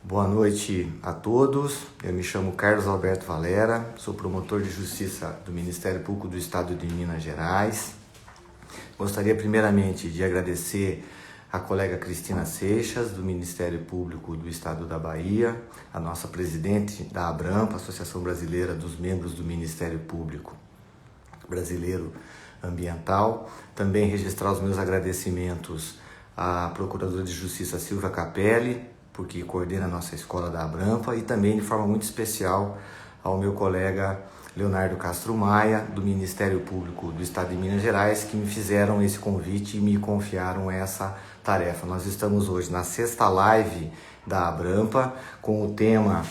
Boa noite a todos. Eu me chamo Carlos Alberto Valera, sou promotor de justiça do Ministério Público do Estado de Minas Gerais. Gostaria primeiramente de agradecer a colega Cristina Seixas, do Ministério Público do Estado da Bahia, a nossa presidente da ABRAMPA, Associação Brasileira dos Membros do Ministério Público Brasileiro Ambiental. Também registrar os meus agradecimentos à Procuradora de Justiça Silvia Capelli, porque coordena a nossa escola da ABRAMPA, e também de forma muito especial ao meu colega Leonardo Castro Maia, do Ministério Público do Estado de Minas Gerais, que me fizeram esse convite e me confiaram essa tarefa. Nós estamos hoje na 6ª live da ABRAMPA, com o tema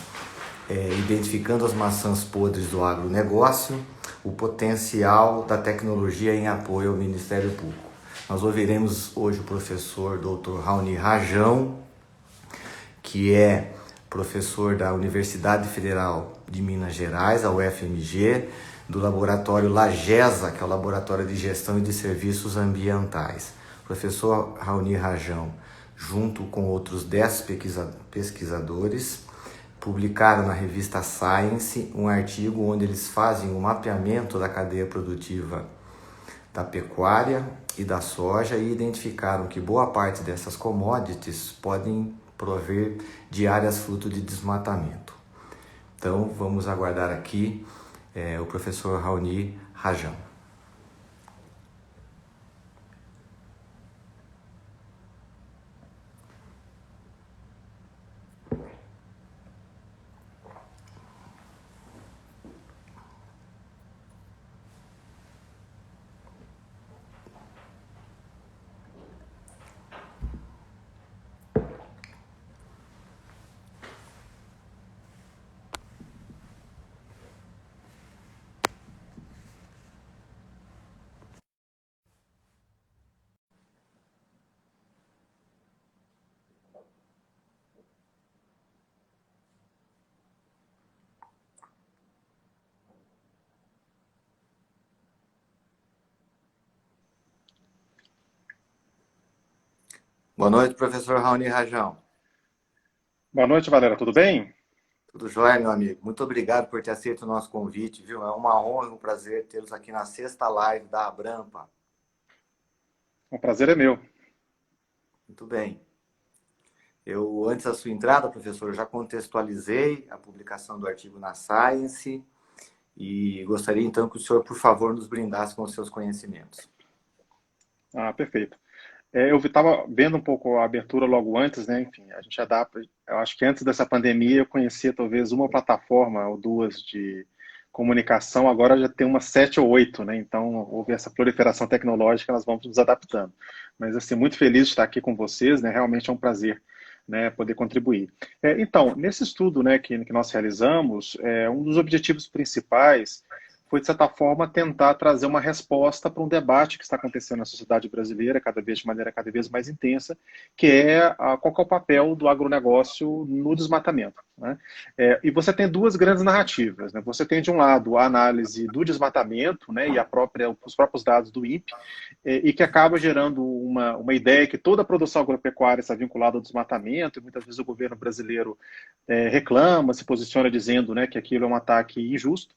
Identificando as maçãs podres do agronegócio, o potencial da tecnologia em apoio ao Ministério Público. Nós ouviremos hoje o professor Dr. Raoni Rajão, que é professor da Universidade Federal de Minas Gerais, a UFMG, do laboratório LAGESA, que é o Laboratório de Gestão e de Serviços Ambientais. O professor Raoni Rajão, junto com outros 10 pesquisadores, publicaram na revista Science um artigo onde eles fazem o mapeamento da cadeia produtiva da pecuária e da soja e identificaram que boa parte dessas commodities podem prover de áreas fruto de desmatamento. Então, vamos aguardar aqui o professor Raoni Rajão. Boa noite, professor Raoni Rajão. Boa noite, Valera. Tudo bem? Tudo jóia, meu amigo? Muito obrigado por ter aceito o nosso convite, viu? É uma honra e um prazer tê-los aqui na 6ª live da ABRAMPA. O prazer é meu. Muito bem. Eu, antes da sua entrada, professor, já contextualizei a publicação do artigo na Science e gostaria então que o senhor, por favor, nos brindasse com os seus conhecimentos. Perfeito. Eu estava vendo um pouco a abertura logo antes, né? Enfim, a gente adapta. Eu acho que antes dessa pandemia eu conhecia talvez uma plataforma ou duas de comunicação, agora já tem umas 7 ou 8, né? Então houve essa proliferação tecnológica, nós vamos nos adaptando. Mas assim, muito feliz de estar aqui com vocês, né? Realmente é um prazer, né, poder contribuir. Então, nesse estudo, né, que nós realizamos, um dos objetivos principais foi, de certa forma, tentar trazer uma resposta para um debate que está acontecendo na sociedade brasileira, de maneira cada vez mais intensa, que é qual que é o papel do agronegócio no desmatamento, né? E você tem duas grandes narrativas, né? Você tem, de um lado, a análise do desmatamento, né, e os próprios dados do INPE, e que acaba gerando uma ideia que toda a produção agropecuária está vinculada ao desmatamento, e muitas vezes o governo brasileiro reclama, se posiciona dizendo, né, que aquilo é um ataque injusto.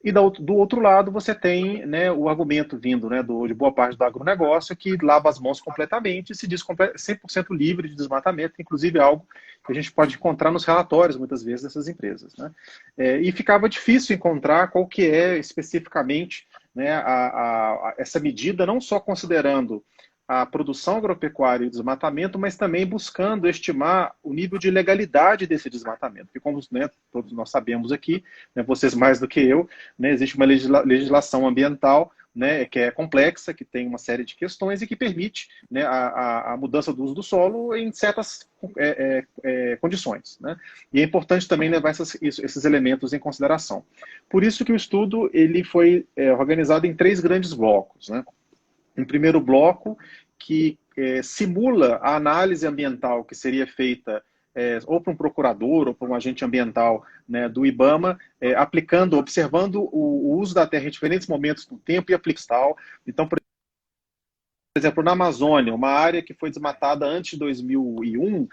E do outro lado, você tem, né, o argumento vindo, né, de boa parte do agronegócio, que lava as mãos completamente e se diz 100% livre de desmatamento, inclusive algo que a gente pode encontrar nos relatórios, muitas vezes, dessas empresas, né? E ficava difícil encontrar qual que é especificamente, né, essa medida, não só considerando a produção agropecuária e o desmatamento, mas também buscando estimar o nível de legalidade desse desmatamento. Porque, como, né, todos nós sabemos aqui, né, vocês mais do que eu, né, existe uma legislação ambiental, né, que é complexa, que tem uma série de questões e que permite, né, a mudança do uso do solo em certas condições, né? E é importante também levar esses elementos em consideração. Por isso que o estudo ele foi organizado em 3 grandes blocos, né? Um primeiro bloco que simula a análise ambiental que seria feita ou para um procurador ou para um agente ambiental, né, do IBAMA, observando o uso da terra em diferentes momentos do tempo e aplicando tal. Então, por exemplo, na Amazônia, uma área que foi desmatada antes de 2001,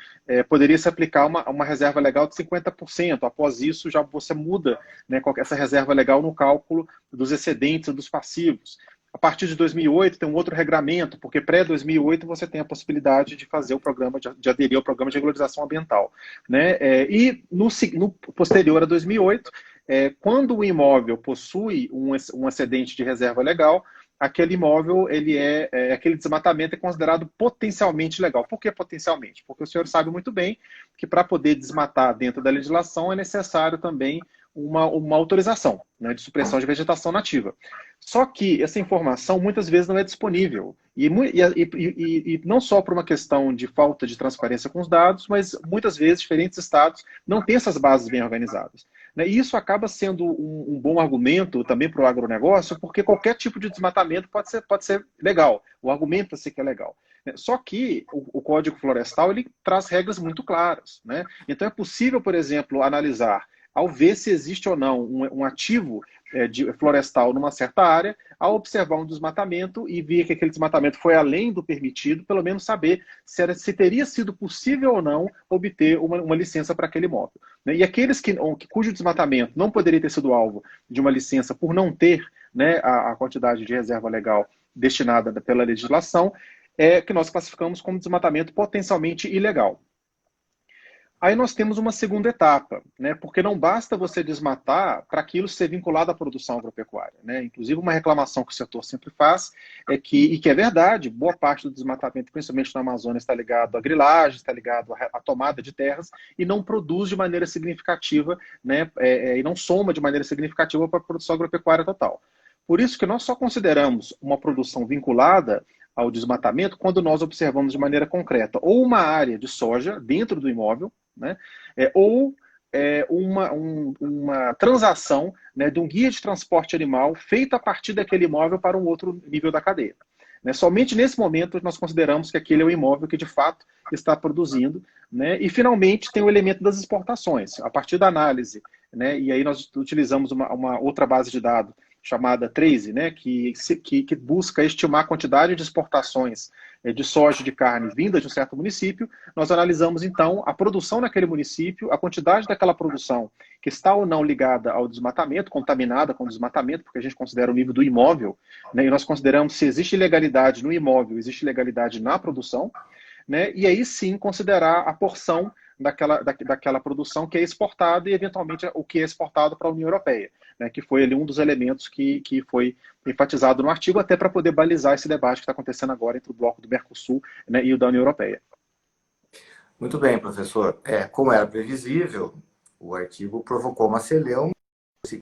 poderia se aplicar uma reserva legal de 50%. Após isso, já você muda, né, essa reserva legal no cálculo dos excedentes e dos passivos. A partir de 2008 tem um outro regramento, porque pré-2008 você tem a possibilidade de fazer o programa, de aderir ao programa de regularização ambiental, né? E no posterior a 2008, quando o imóvel possui um excedente de reserva legal, aquele imóvel, aquele desmatamento é considerado potencialmente legal. Por que potencialmente? Porque o senhor sabe muito bem que para poder desmatar dentro da legislação é necessário também uma autorização, né, de supressão de vegetação nativa. Só que essa informação muitas vezes não é disponível. E não só por uma questão de falta de transparência com os dados, mas muitas vezes diferentes estados não têm essas bases bem organizadas. Né? E isso acaba sendo um bom argumento também para o agronegócio, porque qualquer tipo de desmatamento pode ser legal. O argumento que é legal. Só que o Código Florestal ele traz regras muito claras. Né? Então é possível, por exemplo, analisar, ao ver se existe ou não um ativo florestal numa certa área, ao observar um desmatamento e ver que aquele desmatamento foi além do permitido, pelo menos saber se teria sido possível ou não obter uma licença para aquele imóvel. E aqueles cujo desmatamento não poderia ter sido alvo de uma licença por não ter, né, a quantidade de reserva legal destinada pela legislação, que nós classificamos como desmatamento potencialmente ilegal. Aí nós temos uma segunda etapa, né? Porque não basta você desmatar para aquilo ser vinculado à produção agropecuária. Né? Inclusive, uma reclamação que o setor sempre faz e que é verdade, boa parte do desmatamento, principalmente na Amazônia, está ligado à grilagem, está ligado à tomada de terras e não produz de maneira significativa, né? E não soma de maneira significativa para a produção agropecuária total. Por isso que nós só consideramos uma produção vinculada ao desmatamento quando nós observamos de maneira concreta ou uma área de soja dentro do imóvel, né? Ou uma transação, né, de um guia de transporte animal feita a partir daquele imóvel para um outro nível da cadeia. Né? Somente nesse momento nós consideramos que aquele é o imóvel que de fato está produzindo. Né? E finalmente tem o elemento das exportações. A partir da análise, né, e aí nós utilizamos uma outra base de dados chamada Trace, né, que busca estimar a quantidade de exportações de soja de carne vinda de um certo município. Nós analisamos, então, a produção naquele município, a quantidade daquela produção que está ou não ligada ao desmatamento, contaminada com desmatamento, porque a gente considera o nível do imóvel, né, e nós consideramos se existe ilegalidade no imóvel, existe ilegalidade na produção, né, e aí sim considerar a porção daquela produção que é exportada e, eventualmente, o que é exportado para a União Europeia, né, que foi ali um dos elementos que foi enfatizado no artigo, até para poder balizar esse debate que está acontecendo agora entre o bloco do Mercosul, né, e o da União Europeia. Muito bem, professor. Como era previsível, o artigo provocou uma celeuma de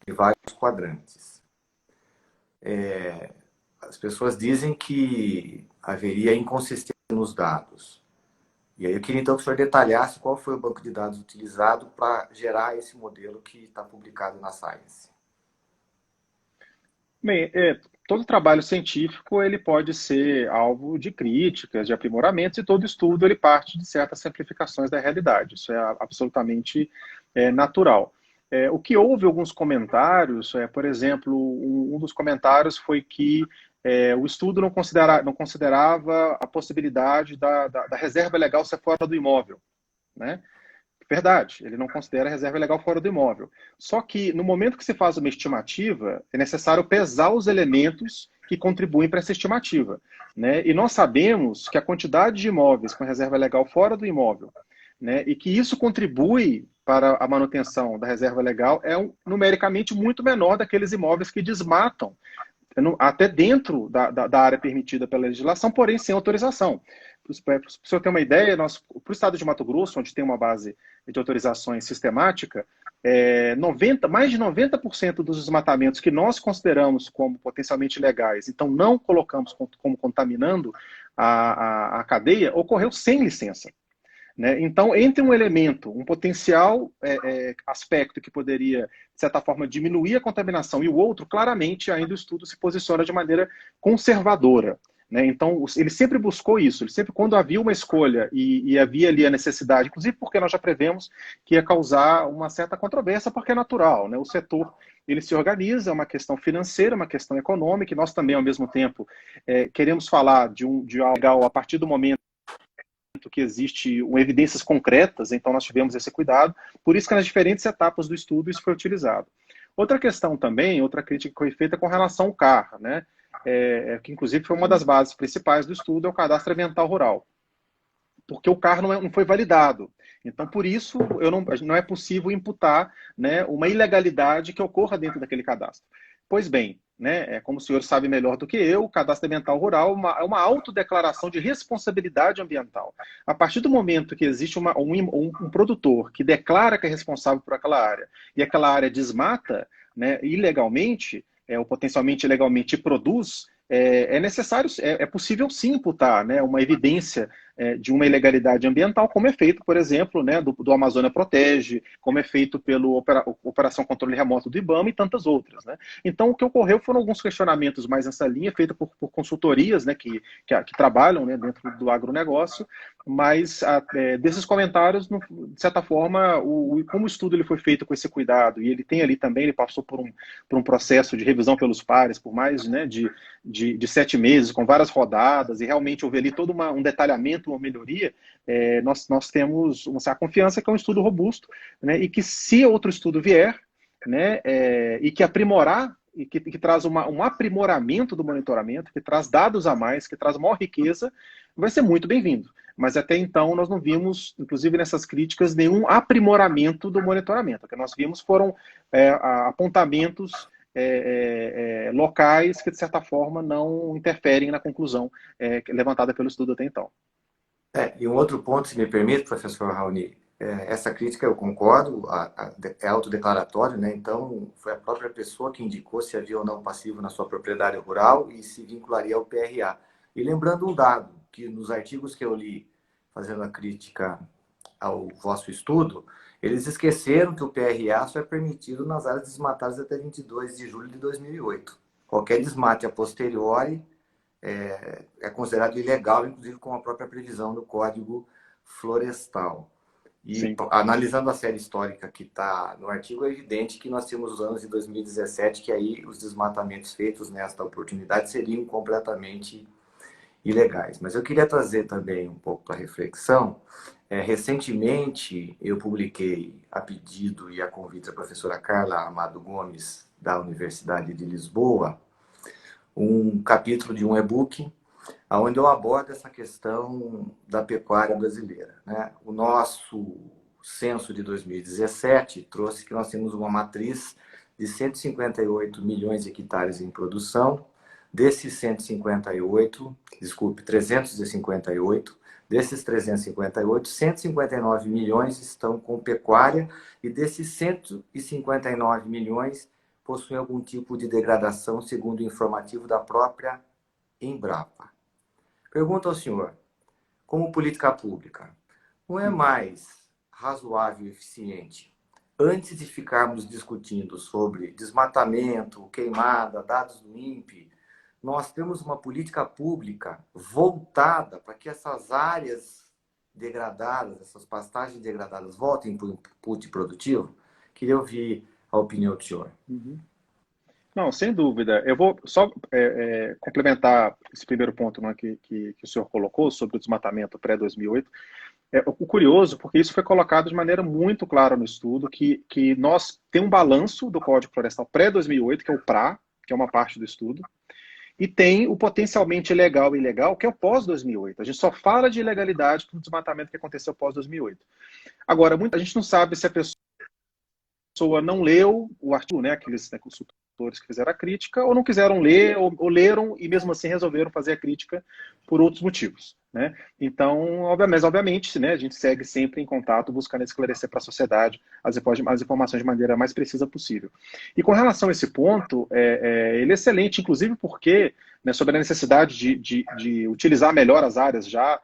vários quadrantes. As pessoas dizem que haveria inconsistência nos dados. E aí eu queria então que o senhor detalhasse qual foi o banco de dados utilizado para gerar esse modelo que está publicado na Science. Bem, todo trabalho científico ele pode ser alvo de críticas, de aprimoramentos, e todo estudo ele parte de certas simplificações da realidade. Isso é absolutamente natural. O que houve alguns comentários, por exemplo, um dos comentários foi que o estudo não considerava a possibilidade da reserva legal ser fora do imóvel, né? Verdade, ele não considera a reserva legal fora do imóvel. Só que no momento que se faz uma estimativa, é necessário pesar os elementos que contribuem para essa estimativa. Né? E nós sabemos que a quantidade de imóveis com reserva legal fora do imóvel, né, e que isso contribui para a manutenção da reserva legal é numericamente muito menor daqueles imóveis que desmatam até dentro da área permitida pela legislação, porém sem autorização. Para o senhor ter uma ideia, para o estado de Mato Grosso, onde tem uma base de autorizações sistemática, mais de 90% dos desmatamentos que nós consideramos como potencialmente legais, então não colocamos como contaminando a cadeia, ocorreu sem licença. Né? Então, entre um elemento, um potencial aspecto que poderia, de certa forma, diminuir a contaminação e o outro, claramente, ainda o estudo se posiciona de maneira conservadora. né? Então, ele sempre buscou isso, ele sempre, quando havia uma escolha e havia ali a necessidade, inclusive porque nós já prevemos que ia causar uma certa controvérsia, porque é natural, né? O setor, ele se organiza, é uma questão financeira, uma questão econômica, e nós também, ao mesmo tempo, queremos falar de algo legal a partir do momento que existe evidências concretas, então nós tivemos esse cuidado, por isso que nas diferentes etapas do estudo isso foi utilizado. Outra questão também, outra crítica que foi feita com relação ao CAR, né? Que inclusive foi uma das bases principais do estudo, é o Cadastro Ambiental Rural, porque o CAR não foi validado. Então, por isso, não é possível imputar, né, uma ilegalidade que ocorra dentro daquele cadastro. Pois bem, né, como o senhor sabe melhor do que eu, o Cadastro Ambiental Rural é uma autodeclaração de responsabilidade ambiental. A partir do momento que existe um produtor que declara que é responsável por aquela área e aquela área desmata, né, ilegalmente, ou potencialmente ilegalmente produz, é necessário, é possível sim imputar, né, uma evidência de uma ilegalidade ambiental, como é feito, por exemplo, né, do Amazônia Protege, como é feito pelo Operação Controle Remoto do IBAMA e tantas outras, né? Então, o que ocorreu foram alguns questionamentos mais nessa linha, feita por consultorias, né, que trabalham, né, dentro do agronegócio, mas desses comentários, de certa forma, como o estudo ele foi feito com esse cuidado, e ele tem ali também, ele passou por um processo de revisão pelos pares, por mais, né, de 7 meses, com várias rodadas, e realmente houve ali todo um detalhamento, uma melhoria, nós temos a confiança que é um estudo robusto, né, e que se outro estudo vier, né, e que aprimorar, e que traz um aprimoramento do monitoramento, que traz dados a mais, que traz maior riqueza, vai ser muito bem-vindo. Mas até então nós não vimos, inclusive nessas críticas, nenhum aprimoramento do monitoramento. O que nós vimos foram apontamentos locais que, de certa forma, não interferem na conclusão levantada pelo estudo até então. E um outro ponto, se me permite, professor Raoni, essa crítica eu concordo, é autodeclaratório, né? Então foi a própria pessoa que indicou se havia ou não passivo na sua propriedade rural e se vincularia ao PRA. E lembrando um dado, que nos artigos que eu li, fazendo a crítica ao vosso estudo, eles esqueceram que o PRA só é permitido nas áreas desmatadas até 22 de julho de 2008. Qualquer desmate a posteriori é considerado ilegal, inclusive com a própria previsão do Código Florestal. E Sim. Analisando a série histórica que está no artigo, é evidente que nós temos os anos de 2017, que aí os desmatamentos feitos nesta oportunidade seriam completamente ilegais. Mas eu queria trazer também um pouco para reflexão. Recentemente, eu publiquei, a pedido e a convite da professora Carla Amado Gomes, da Universidade de Lisboa, um capítulo de um e-book onde eu abordo essa questão da pecuária brasileira, né? O nosso censo de 2017 trouxe que nós temos uma matriz de 158 milhões de hectares em produção. Desses 358, desses 358, 159 milhões estão com pecuária, e desses 159 milhões possuem algum tipo de degradação, segundo o informativo da própria Embrapa. Pergunto ao senhor, como política pública, não é mais razoável e eficiente, antes de ficarmos discutindo sobre desmatamento, queimada, dados do INPE, nós temos uma política pública voltada para que essas áreas degradadas, essas pastagens degradadas, voltem para o input produtivo? Queria ouvir a opinião do senhor. Não, sem dúvida. Eu vou só complementar esse primeiro ponto, né, que o senhor colocou sobre o desmatamento pré-2008. O curioso, porque isso foi colocado de maneira muito clara no estudo, que nós temos um balanço do Código Florestal pré-2008, que é o PRA, que é uma parte do estudo, e tem o potencialmente ilegal e ilegal, que é o pós-2008. A gente só fala de ilegalidade para o desmatamento que aconteceu pós-2008. Agora, a gente não sabe se a pessoa não leu o artigo, né, aqueles consultores que fizeram a crítica, ou não quiseram ler, ou leram e mesmo assim resolveram fazer a crítica por outros motivos, né? Então, obviamente, né, a gente segue sempre em contato, buscando esclarecer para a sociedade as informações de maneira mais precisa possível. E com relação a esse ponto, ele é excelente, inclusive porque, né, sobre a necessidade de utilizar melhor as áreas já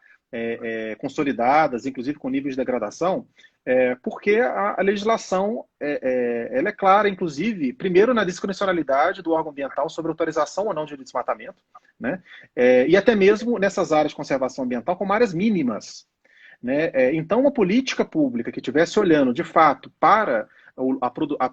consolidadas, inclusive com níveis de degradação, porque a legislação ela é clara, inclusive, primeiro na discricionalidade do órgão ambiental sobre autorização ou não de desmatamento, né? E até mesmo nessas áreas de conservação ambiental como áreas mínimas, né? Então, uma política pública que estivesse olhando, de fato, para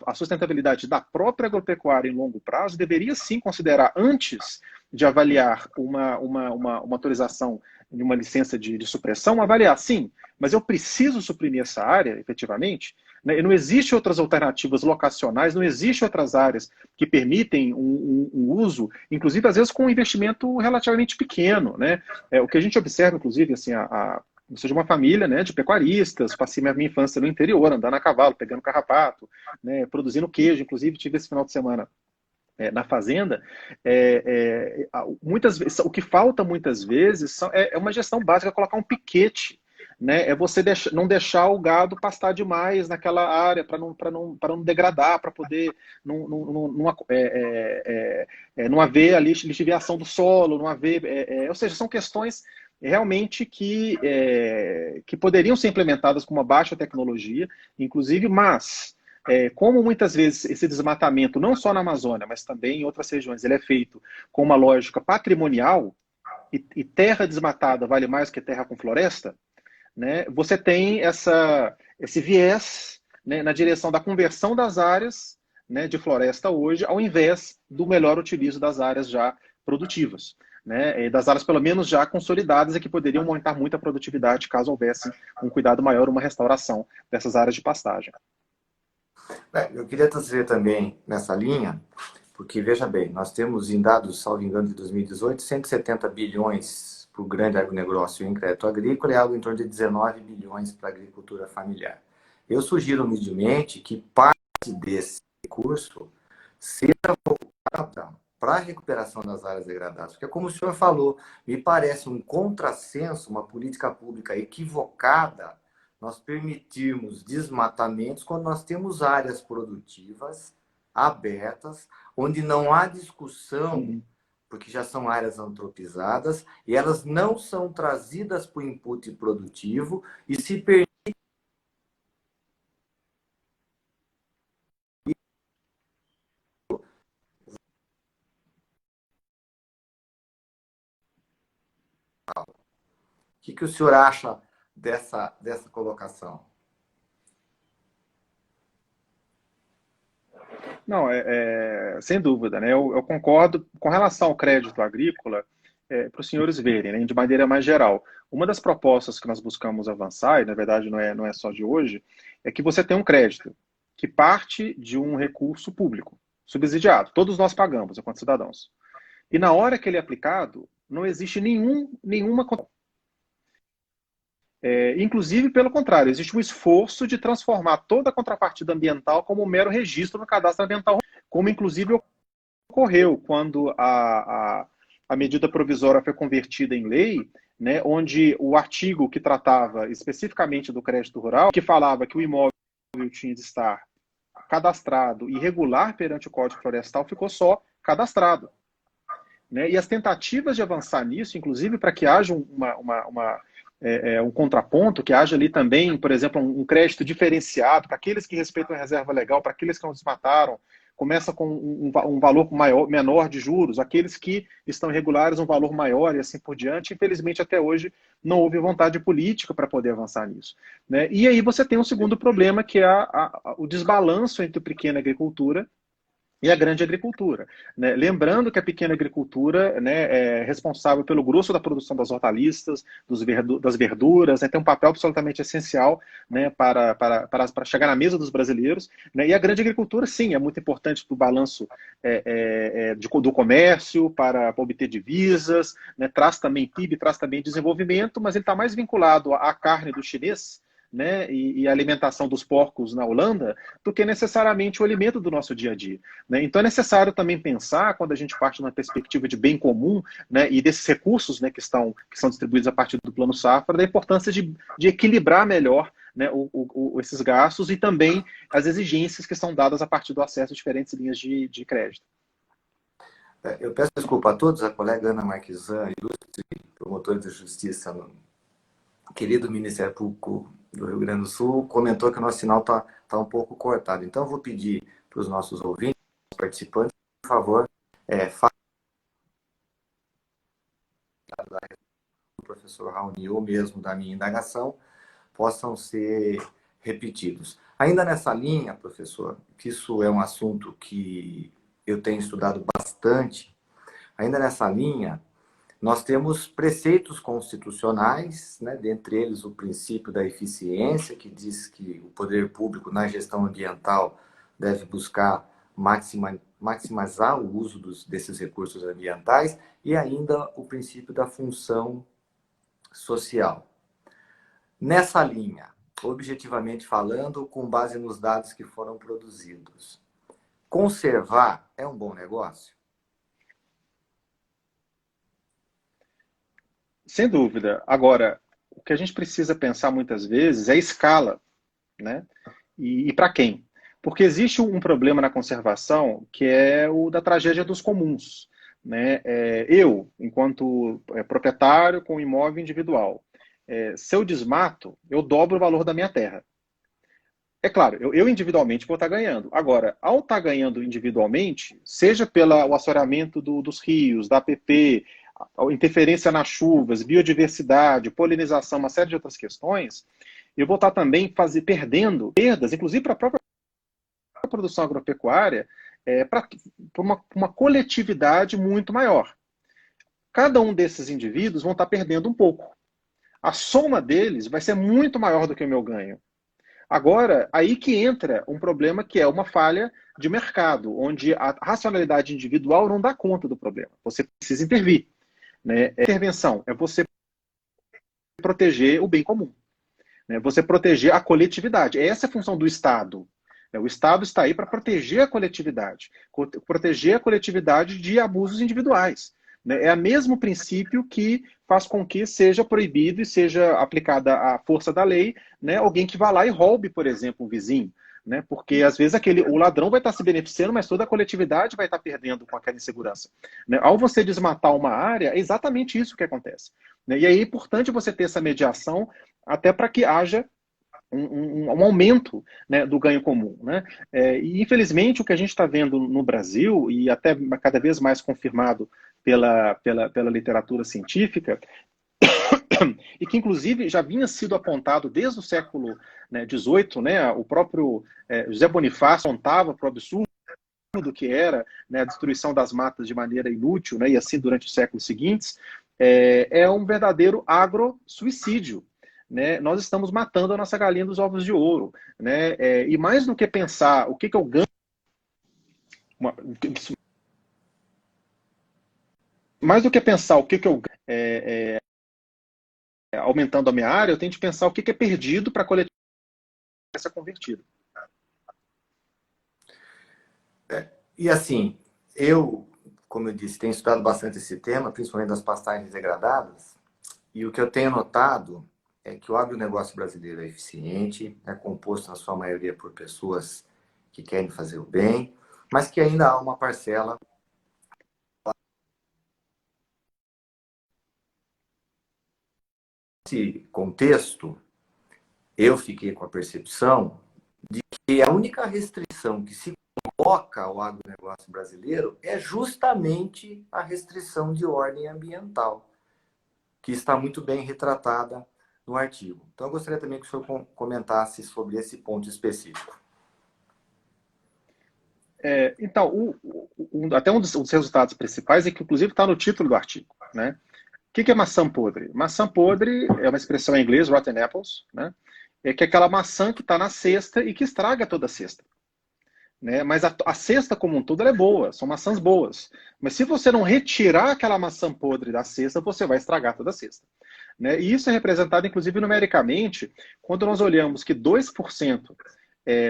a sustentabilidade da própria agropecuária em longo prazo deveria sim considerar, antes de avaliar uma autorização de uma licença de supressão, avaliar, sim, mas eu preciso suprimir essa área, efetivamente, né? E não existe outras alternativas locacionais, não existe outras áreas que permitem um uso, inclusive, às vezes, com um investimento relativamente pequeno, né? O que a gente observa, inclusive, assim, eu sou de uma família, né, de pecuaristas, passei minha infância no interior, andando a cavalo, pegando carrapato, né, produzindo queijo, inclusive tive esse final de semana na fazenda. Muitas vezes, o que falta muitas vezes é uma gestão básica, colocar um piquete, né, você não deixar o gado pastar demais naquela área para não degradar, para poder não haver ali lixiviação do solo, não haver, ou seja, são questões realmente que poderiam ser implementadas com uma baixa tecnologia, inclusive, mas como muitas vezes esse desmatamento, não só na Amazônia, mas também em outras regiões, ele é feito com uma lógica patrimonial, e terra desmatada vale mais que terra com floresta, né? Você tem esse viés, né, na direção da conversão das áreas, né, de floresta hoje, ao invés do melhor utilizo das áreas já produtivas, né, das áreas pelo menos já consolidadas e que poderiam aumentar muito a produtividade caso houvesse um cuidado maior, uma restauração dessas áreas de pastagem. Eu queria trazer também nessa linha, porque, veja bem, nós temos em dados, salvo engano, de 2018, 170 bilhões para o grande agronegócio em crédito agrícola e algo em torno de 19 bilhões para a agricultura familiar. Eu sugiro humildemente que parte desse recurso seja voltada para a recuperação das áreas degradadas. Porque, como o senhor falou, me parece um contrassenso, uma política pública equivocada, nós permitirmos desmatamentos quando nós temos áreas produtivas abertas, onde não há discussão, porque já são áreas antropizadas, e elas não são trazidas para o input produtivo, e se permite o que o senhor acha dessa colocação? Não, sem dúvida, né? Eu concordo com relação ao crédito agrícola, para os senhores verem, né, de maneira mais geral. Uma das propostas que nós buscamos avançar, e na verdade não é só de hoje, é que você tem um crédito que parte de um recurso público, subsidiado. Todos nós pagamos, enquanto cidadãos. E na hora que ele é aplicado, não existe nenhuma. Inclusive, pelo contrário, existe um esforço de transformar toda a contrapartida ambiental como um mero registro no cadastro ambiental, como inclusive ocorreu quando a medida provisória foi convertida em lei, né, onde o artigo que tratava especificamente do crédito rural, que falava que o imóvel tinha de estar cadastrado e regular perante o Código Florestal, ficou só cadastrado. Né? E as tentativas de avançar nisso, inclusive para que haja um contraponto, que haja ali também, por exemplo, um crédito diferenciado para aqueles que respeitam a reserva legal, para aqueles que não desmataram, começa com um valor menor de juros, aqueles que estão irregulares um valor maior e assim por diante. Infelizmente, até hoje, não houve vontade política para poder avançar nisso. Né? E aí você tem um segundo problema, que é o desbalanço entre a pequena agricultura e a grande agricultura. Né? Lembrando que a pequena agricultura, né, é responsável pelo grosso da produção das hortaliças, das verduras, né, tem um papel absolutamente essencial, né, para chegar na mesa dos brasileiros. Né? E a grande agricultura, sim, é muito importante para o balanço do comércio, para obter divisas, né? Traz também PIB, traz também desenvolvimento, mas ele está mais vinculado à carne do chinês, né, e a alimentação dos porcos na Holanda, do que necessariamente o alimento do nosso dia a dia. Né? Então é necessário também pensar, quando a gente parte de uma perspectiva de bem comum, né, e desses recursos, né, que são distribuídos a partir do Plano Safra, da importância de equilibrar melhor, né, esses gastos e também as exigências que são dadas a partir do acesso a diferentes linhas de crédito. Eu peço desculpa a todos, a colega Ana Marquesan, ilustre promotora de justiça querido Ministério Público do Rio Grande do Sul comentou que o nosso sinal tá um pouco cortado. Então, eu vou pedir para os nossos ouvintes, participantes, por favor, falem do professor Raoni ou mesmo da minha indagação, possam ser repetidos. Ainda nessa linha, professor, que isso é um assunto que eu tenho estudado bastante, ainda nessa linha, nós temos preceitos constitucionais, né, dentre eles o princípio da eficiência, que diz que o poder público na gestão ambiental deve buscar maximizar o uso desses recursos ambientais, e ainda o princípio da função social. Nessa linha, objetivamente falando, com base nos dados que foram produzidos, conservar é um bom negócio? Sem dúvida. Agora, o que a gente precisa pensar muitas vezes é a escala, né? E para quem? Porque existe um problema na conservação que é o da tragédia dos comuns, né? Eu, enquanto proprietário com imóvel individual, se eu desmato, eu dobro o valor da minha terra. É claro, eu individualmente vou estar ganhando. Agora, ao estar ganhando individualmente, seja pelo assoreamento dos rios, da APP, a interferência nas chuvas, biodiversidade, polinização, uma série de outras questões, eu vou estar também perdendo perdas, inclusive para a própria produção agropecuária, para uma coletividade muito maior. Cada um desses indivíduos vão estar perdendo um pouco. A soma deles vai ser muito maior do que o meu ganho. Agora, aí que entra um problema que é uma falha de mercado, onde a racionalidade individual não dá conta do problema. Você precisa intervir, né? Intervenção é você proteger o bem comum, né? Você proteger a coletividade. Essa é a função do Estado. O Estado está aí para proteger a coletividade de abusos individuais. É o mesmo princípio que faz com que seja proibido e seja aplicada a força da lei, né, alguém que vá lá e roube, por exemplo, um vizinho. Né, porque às vezes o ladrão vai estar se beneficiando, mas toda a coletividade vai estar perdendo com aquela insegurança. Né? Ao você desmatar uma área, é exatamente isso que acontece. Né? E aí é importante você ter essa mediação até para que haja um aumento, né, do ganho comum. Né? E, infelizmente, o que a gente está vendo no Brasil, e até cada vez mais confirmado pela literatura científica, e que, inclusive, já vinha sido apontado desde o século XVIII, né, o próprio José Bonifácio apontava para o absurdo que era, né, a destruição das matas de maneira inútil, né, e assim durante os séculos seguintes, é um verdadeiro agro-suicídio. Né? Nós estamos matando a nossa galinha dos ovos de ouro. Né? E mais do que pensar o que eu ganho, mais do que pensar o que eu ganho aumentando a minha área, eu tenho que pensar o que é perdido para a coletividade ser convertido. E assim, como eu disse, tenho estudado bastante esse tema, principalmente das pastagens degradadas, e o que eu tenho notado é que o agronegócio brasileiro é eficiente, é composto na sua maioria por pessoas que querem fazer o bem, mas que ainda há uma parcela. Nesse contexto, eu fiquei com a percepção de que a única restrição que se coloca ao agronegócio brasileiro é justamente a restrição de ordem ambiental, que está muito bem retratada no artigo. Então, eu gostaria também que o senhor comentasse sobre esse ponto específico. Então, até um dos resultados principais é que, inclusive, está no título do artigo. Né? O que é maçã podre? Maçã podre é uma expressão em inglês, rotten apples, né? É que é aquela maçã que está na cesta e que estraga toda a cesta. Né? Mas a cesta como um todo ela é boa, são maçãs boas. Mas se você não retirar aquela maçã podre da cesta, você vai estragar toda a cesta. Né? E isso é representado, inclusive, numericamente, quando nós olhamos que 2%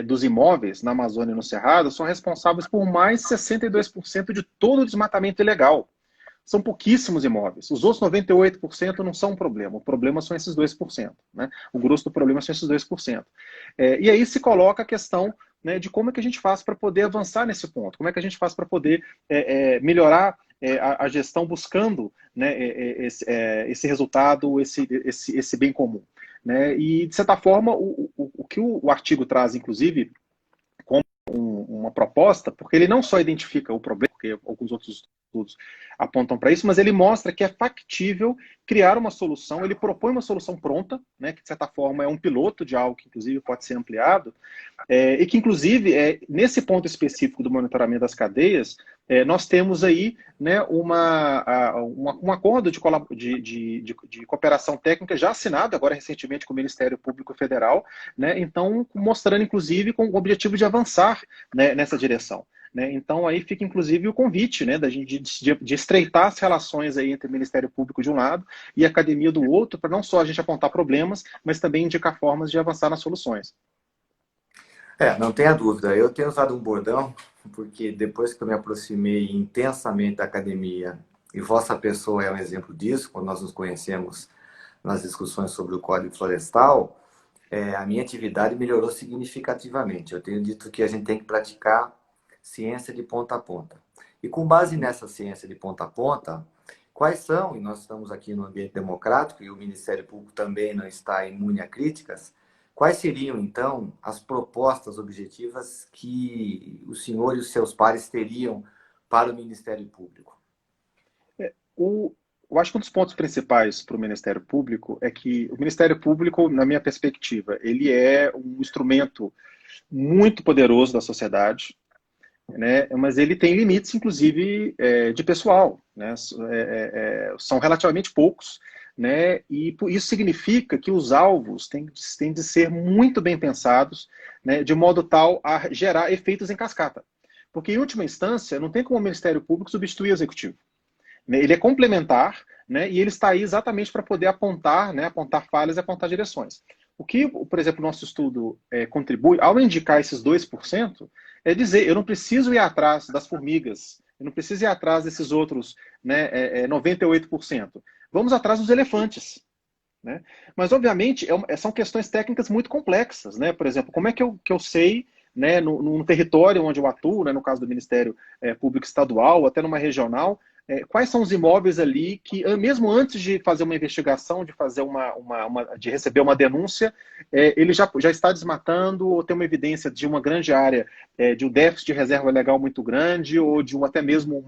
dos imóveis na Amazônia e no Cerrado são responsáveis por mais 62% de todo o desmatamento ilegal. São pouquíssimos imóveis. Os outros 98% não são um problema. O problema são esses 2%. Né? O grosso do problema são esses 2%. E aí se coloca a questão, né, de como é que a gente faz para poder avançar nesse ponto. Como é que a gente faz para poder melhorar a gestão buscando, né, esse resultado, esse bem comum. né? E, de certa forma, o que o artigo traz, inclusive, uma proposta, porque ele não só identifica o problema, porque alguns outros estudos apontam para isso, mas ele mostra que é factível criar uma solução, ele propõe uma solução pronta, né, que de certa forma é um piloto de algo que inclusive pode ser ampliado, e que, inclusive, nesse ponto específico do monitoramento das cadeias, nós temos aí, né, um acordo de cooperação técnica já assinado agora recentemente com o Ministério Público Federal, né, então mostrando, inclusive, com o objetivo de avançar, né, nessa direção. Né? Então, aí fica, inclusive, o convite, né, de estreitar as relações aí entre o Ministério Público de um lado e a academia do outro, para não só a gente apontar problemas, mas também indicar formas de avançar nas soluções. Não tenha dúvida. Eu tenho usado um bordão, porque depois que eu me aproximei intensamente da academia, e vossa pessoa é um exemplo disso, quando nós nos conhecemos nas discussões sobre o Código Florestal, a minha atividade melhorou significativamente. Eu tenho dito que a gente tem que praticar ciência de ponta a ponta. E com base nessa ciência de ponta a ponta, quais são, e nós estamos aqui no ambiente democrático, e o Ministério Público também não está imune a críticas, quais seriam, então, as propostas objetivas que o senhor e os seus pares teriam para o Ministério Público? Eu acho que um dos pontos principais para o Ministério Público é que o Ministério Público, na minha perspectiva, ele é um instrumento muito poderoso da sociedade, né? Mas ele tem limites, inclusive, de pessoal, né? São relativamente poucos, né? E isso significa que os alvos têm de ser muito bem pensados, né? De modo tal a gerar efeitos em cascata. Porque, em última instância, não tem como o Ministério Público substituir o Executivo. Ele é complementar, né, e ele está aí exatamente para poder apontar, né, apontar falhas e apontar direções. O que, por exemplo, o nosso estudo contribui, ao indicar esses 2%, é dizer, eu não preciso ir atrás das formigas, eu não preciso ir atrás desses outros, né, 98%. Vamos atrás dos elefantes. Né? Mas, obviamente, são questões técnicas muito complexas. Né? Por exemplo, como é que eu sei, né, no território onde eu atuo, né, no caso do Ministério Público Estadual, ou até numa regional, quais são os imóveis ali que, mesmo antes de fazer uma investigação, de fazer de receber uma denúncia, ele já está desmatando ou tem uma evidência de uma grande área, de um déficit de reserva legal muito grande, ou de até mesmo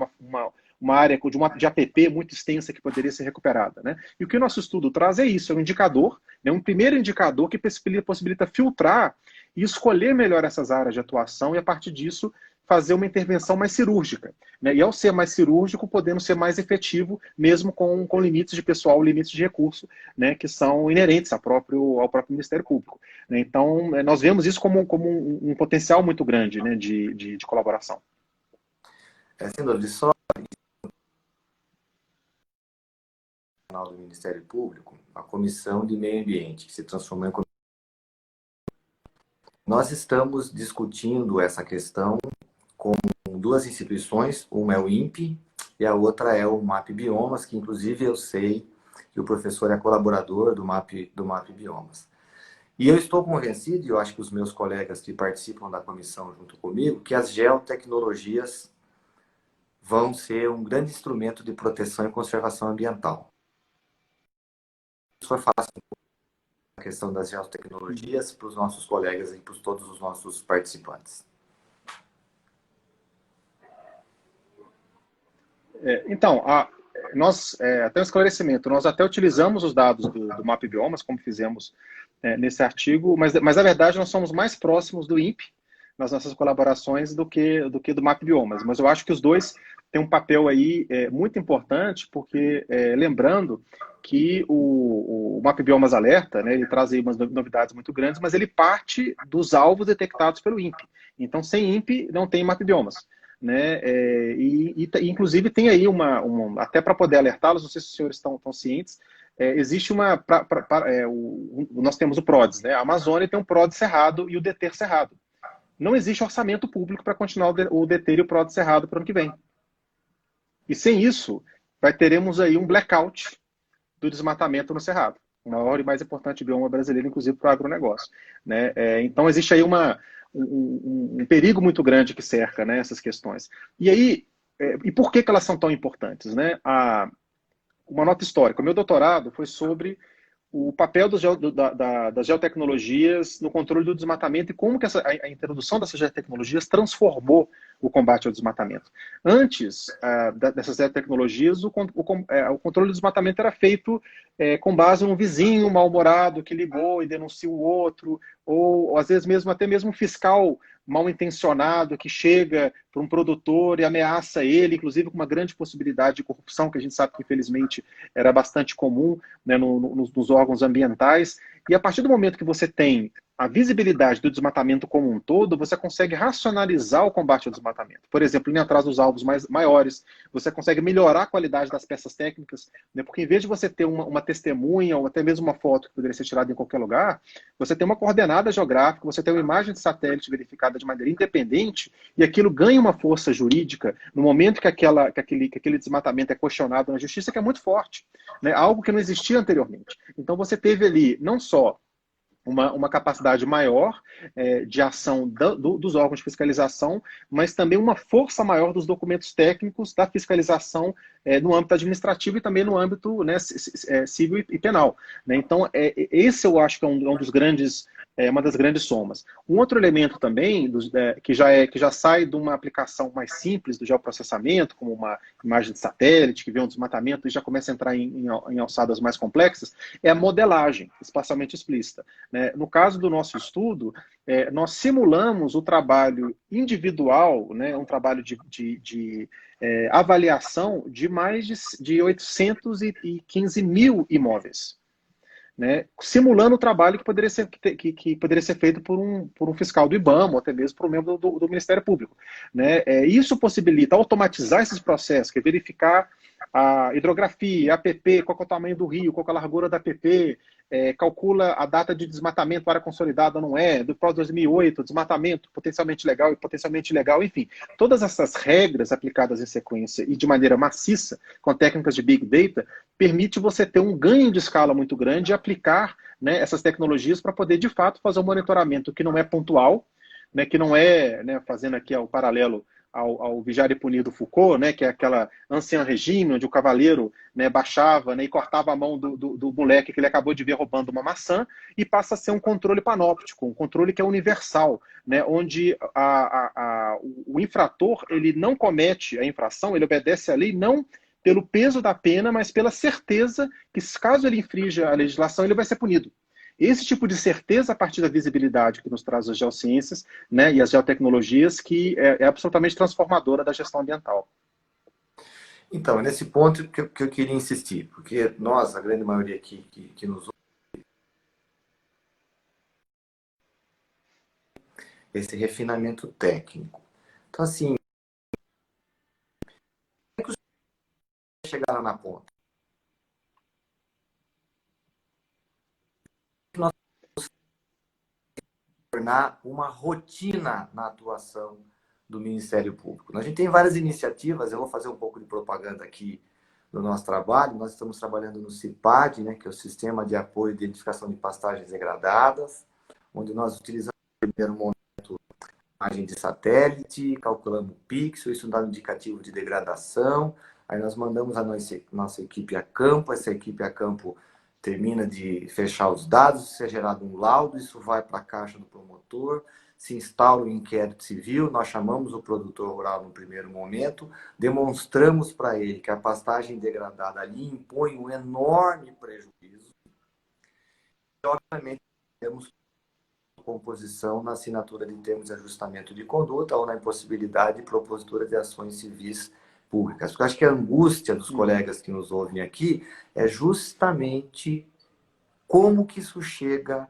uma área de APP muito extensa que poderia ser recuperada. Né? E o que o nosso estudo traz é isso, é um indicador, né, um primeiro indicador que possibilita filtrar e escolher melhor essas áreas de atuação e, a partir disso, fazer uma intervenção mais cirúrgica. Né? E ao ser mais cirúrgico, podendo ser mais efetivo, mesmo com limites de pessoal, limites de recurso, né, que são inerentes ao próprio Ministério Público. Né? Então, nós vemos isso como um potencial muito grande, né, de colaboração. Sem dúvida, só do Ministério Público, a Comissão de Meio Ambiente, que se transformou em comissão. Nós estamos discutindo essa questão com duas instituições, uma é o INPE e a outra é o MAP Biomas, que inclusive eu sei que o professor é colaborador do MAP Biomas. E eu estou convencido, e eu acho que os meus colegas que participam da comissão junto comigo, que as geotecnologias vão ser um grande instrumento de proteção e conservação ambiental. Isso foi fácil a questão das geotecnologias para os nossos colegas e para todos os nossos participantes. Então, nós, até um esclarecimento, nós até utilizamos os dados do MAP Biomas, como fizemos nesse artigo, mas na verdade nós somos mais próximos do INPE nas nossas colaborações do que do MAP Biomas. Mas eu acho que os dois têm um papel aí muito importante, porque lembrando que o MAP Biomas Alerta, né, ele traz aí umas novidades muito grandes, mas ele parte dos alvos detectados pelo INPE. Então, sem INPE, não tem MAP Biomas. Né? Inclusive tem aí até para poder alertá-los, não sei se os senhores estão cientes, existe nós temos o PRODES, né? A Amazônia tem um PRODES cerrado e o DETER cerrado. Não existe orçamento público para continuar o DETER e o PRODES cerrado para o ano que vem. E sem isso, teremos aí um blackout do desmatamento no cerrado, o maior e mais importante bioma brasileiro, inclusive para o agronegócio. Né? Então existe aí um perigo muito grande que cerca, né, essas questões. E aí, e por que elas são tão importantes? Né? Uma nota histórica. O meu doutorado foi sobre o papel das geotecnologias no controle do desmatamento e como que a introdução dessas geotecnologias transformou o combate ao desmatamento. Antes dessas geotecnologias, o controle do desmatamento era feito com base num vizinho mal-humorado que ligou e denuncia o outro, ou às vezes até mesmo um fiscal mal intencionado que chega para um produtor e ameaça ele, inclusive com uma grande possibilidade de corrupção, que a gente sabe que infelizmente era bastante comum, né, nos órgãos ambientais. E a partir do momento que você tem a visibilidade do desmatamento como um todo, você consegue racionalizar o combate ao desmatamento. Por exemplo, indo atrás dos alvos maiores, você consegue melhorar a qualidade das peças técnicas, né? Porque em vez de você ter uma testemunha ou até mesmo uma foto que poderia ser tirada em qualquer lugar, você tem uma coordenada geográfica, você tem uma imagem de satélite verificada de maneira independente e aquilo ganha uma força jurídica no momento que aquele desmatamento é questionado na justiça, que é muito forte, né? Algo que não existia anteriormente. Então você teve ali não só uma capacidade maior de ação dos órgãos de fiscalização, mas também uma força maior dos documentos técnicos da fiscalização no âmbito administrativo e também no âmbito, né, civil e penal, né? Então, esse eu acho que é um dos grandes, uma das grandes somas. Um outro elemento também, que já sai de uma aplicação mais simples do geoprocessamento, como uma imagem de satélite, que vê um desmatamento e já começa a entrar em alçadas mais complexas, é a modelagem espacialmente explícita, né? No caso do nosso estudo, nós simulamos o trabalho individual, né, um trabalho de avaliação de mais de 815 mil imóveis, né, simulando o trabalho que poderia ser feito por um fiscal do IBAMA, ou até mesmo por um membro do Ministério Público, né? Isso possibilita automatizar esses processos, que é verificar a hidrografia, a APP, qual é o tamanho do rio, qual é a largura da APP, calcula a data de desmatamento, área consolidada ou não é, do PROS 2008, desmatamento potencialmente legal e potencialmente ilegal, enfim. Todas essas regras aplicadas em sequência e de maneira maciça, com técnicas de Big Data, permite você ter um ganho de escala muito grande e aplicar, né, essas tecnologias para poder, de fato, fazer um monitoramento que não é pontual, né, que não é, né, fazendo aqui o paralelo ao Vigiar e Punir do Foucault, né, que é aquela ancien regime, onde o cavaleiro, né, baixava, né, e cortava a mão do moleque que ele acabou de ver roubando uma maçã, e passa a ser um controle panóptico, um controle que é universal, né, onde o infrator ele não comete a infração, ele obedece à lei não pelo peso da pena, mas pela certeza que, caso ele infrinja a legislação, ele vai ser punido. Esse tipo de certeza a partir da visibilidade que nos traz as geociências, né, e as geotecnologias, que é absolutamente transformadora da gestão ambiental. Então, é nesse ponto que eu queria insistir, porque nós, a grande maioria aqui que nos ouve, esse refinamento técnico. Então, assim, como é que os chegaram na ponta? Nós tornar uma rotina na atuação do Ministério Público. A gente tem várias iniciativas, eu vou fazer um pouco de propaganda aqui do nosso trabalho. Nós estamos trabalhando no CIPAD, né, que é o Sistema de Apoio e Identificação de Pastagens Degradadas, onde nós utilizamos no primeiro momento imagem de satélite, calculamos o pixel, isso dá um indicativo de degradação, aí nós mandamos a nossa equipe a campo, essa equipe a campo termina de fechar os dados, se é gerado um laudo, isso vai para a caixa do promotor, se instala o inquérito civil, nós chamamos o produtor rural no primeiro momento, demonstramos para ele que a pastagem degradada ali impõe um enorme prejuízo, e obviamente temos composição na assinatura de termos de ajustamento de conduta ou na impossibilidade de propositura de ações civis públicas. Porque eu acho que a angústia dos colegas que nos ouvem aqui é justamente como que isso chega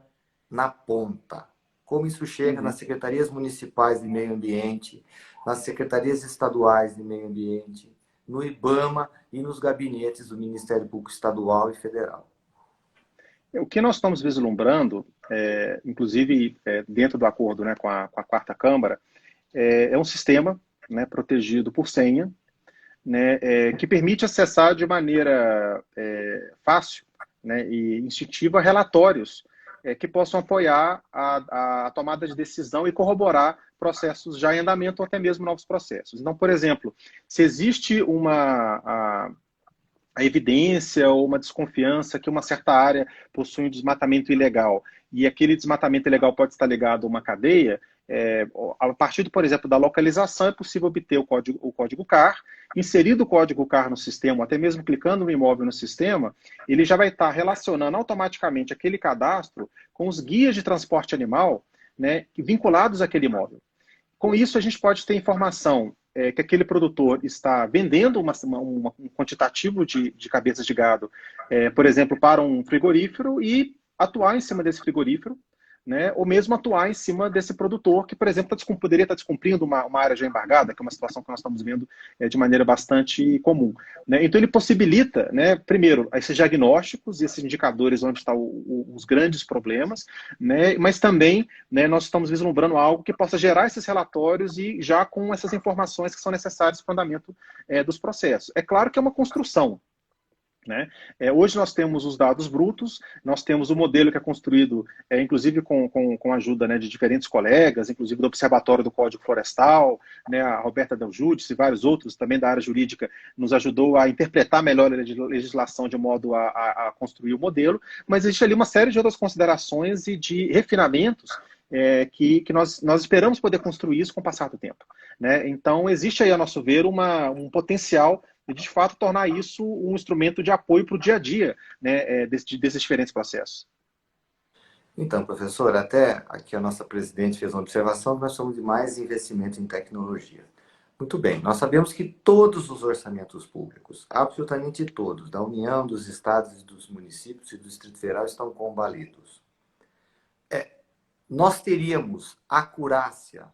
na ponta, como isso chega nas secretarias municipais de meio ambiente, nas secretarias estaduais de meio ambiente, no IBAMA e nos gabinetes do Ministério Público Estadual e Federal. O que nós estamos vislumbrando, inclusive dentro do acordo, né, com a Quarta Câmara, é um sistema, né, protegido por senha, né, que permite acessar de maneira fácil, né, e instintiva relatórios que possam apoiar a tomada de decisão e corroborar processos já em andamento ou até mesmo novos processos. Então, por exemplo, se existe a evidência ou uma desconfiança que uma certa área possui um desmatamento ilegal e aquele desmatamento ilegal pode estar ligado a uma cadeia, a partir, por exemplo, da localização é possível obter o código CAR. Inserido o código CAR no sistema, ou até mesmo clicando no imóvel no sistema, ele já vai estar relacionando automaticamente aquele cadastro com os guias de transporte animal, né, vinculados àquele imóvel. Com isso, a gente pode ter informação que aquele produtor está vendendo um quantitativo de cabeças de gado, por exemplo, para um frigorífero e atuar em cima desse frigorífero, né? Ou mesmo atuar em cima desse produtor que, por exemplo, poderia estar descumprindo uma área já embargada, que é uma situação que nós estamos vendo de maneira bastante comum. Né? Então, ele possibilita, né, primeiro, esses diagnósticos e esses indicadores onde estão os grandes problemas, né, mas também, né, nós estamos vislumbrando algo que possa gerar esses relatórios e já com essas informações que são necessárias para o andamento dos processos. É claro que é uma construção. Né? Hoje nós temos os dados brutos, nós temos o modelo que é construído, inclusive com a ajuda, né, de diferentes colegas, inclusive do Observatório do Código Florestal, né, a Roberta Del Giudice e vários outros também da área jurídica nos ajudou a interpretar melhor a legislação de modo a construir o modelo, mas existe ali uma série de outras considerações e de refinamentos que nós esperamos poder construir isso com o passar do tempo. Né? Então, existe aí, a nosso ver, um potencial de fato, tornar isso um instrumento de apoio para o dia a dia, né, desses diferentes processos. Então, professor, até aqui a nossa presidente fez uma observação que nós somos de mais investimento em tecnologia. Muito bem, nós sabemos que todos os orçamentos públicos, absolutamente todos, da União, dos estados, dos municípios e do Distrito Federal estão combalidos. Nós teríamos acurácia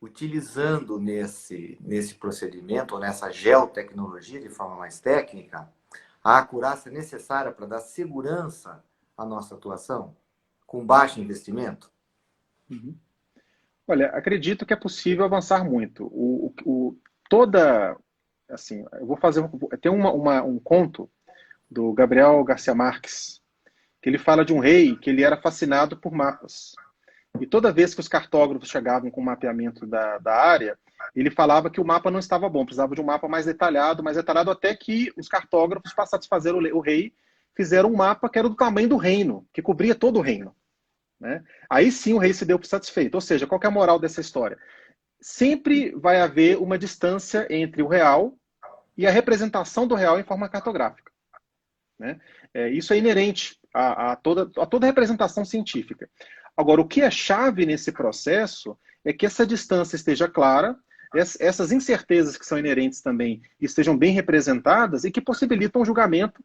utilizando nesse procedimento, ou nessa geotecnologia de forma mais técnica, a acurácia necessária para dar segurança à nossa atuação, com baixo investimento? Uhum. Olha, acredito que é possível avançar muito. Assim, eu vou fazer, tem um conto do Gabriel Garcia Marques, que ele fala de um rei que ele era fascinado por mapas. E toda vez que os cartógrafos chegavam com o mapeamento da área, ele falava que o mapa não estava bom, precisava de um mapa mais detalhado até que os cartógrafos, para satisfazer o rei, fizeram um mapa que era do tamanho do reino, que cobria todo o reino. Né? Aí sim o rei se deu por satisfeito. Ou seja, qual que é a moral dessa história? Sempre vai haver uma distância entre o real e a representação do real em forma cartográfica. Né? Isso é inerente a toda representação científica. Agora, o que é chave nesse processo é que essa distância esteja clara, essas incertezas que são inerentes também estejam bem representadas e que possibilitam um julgamento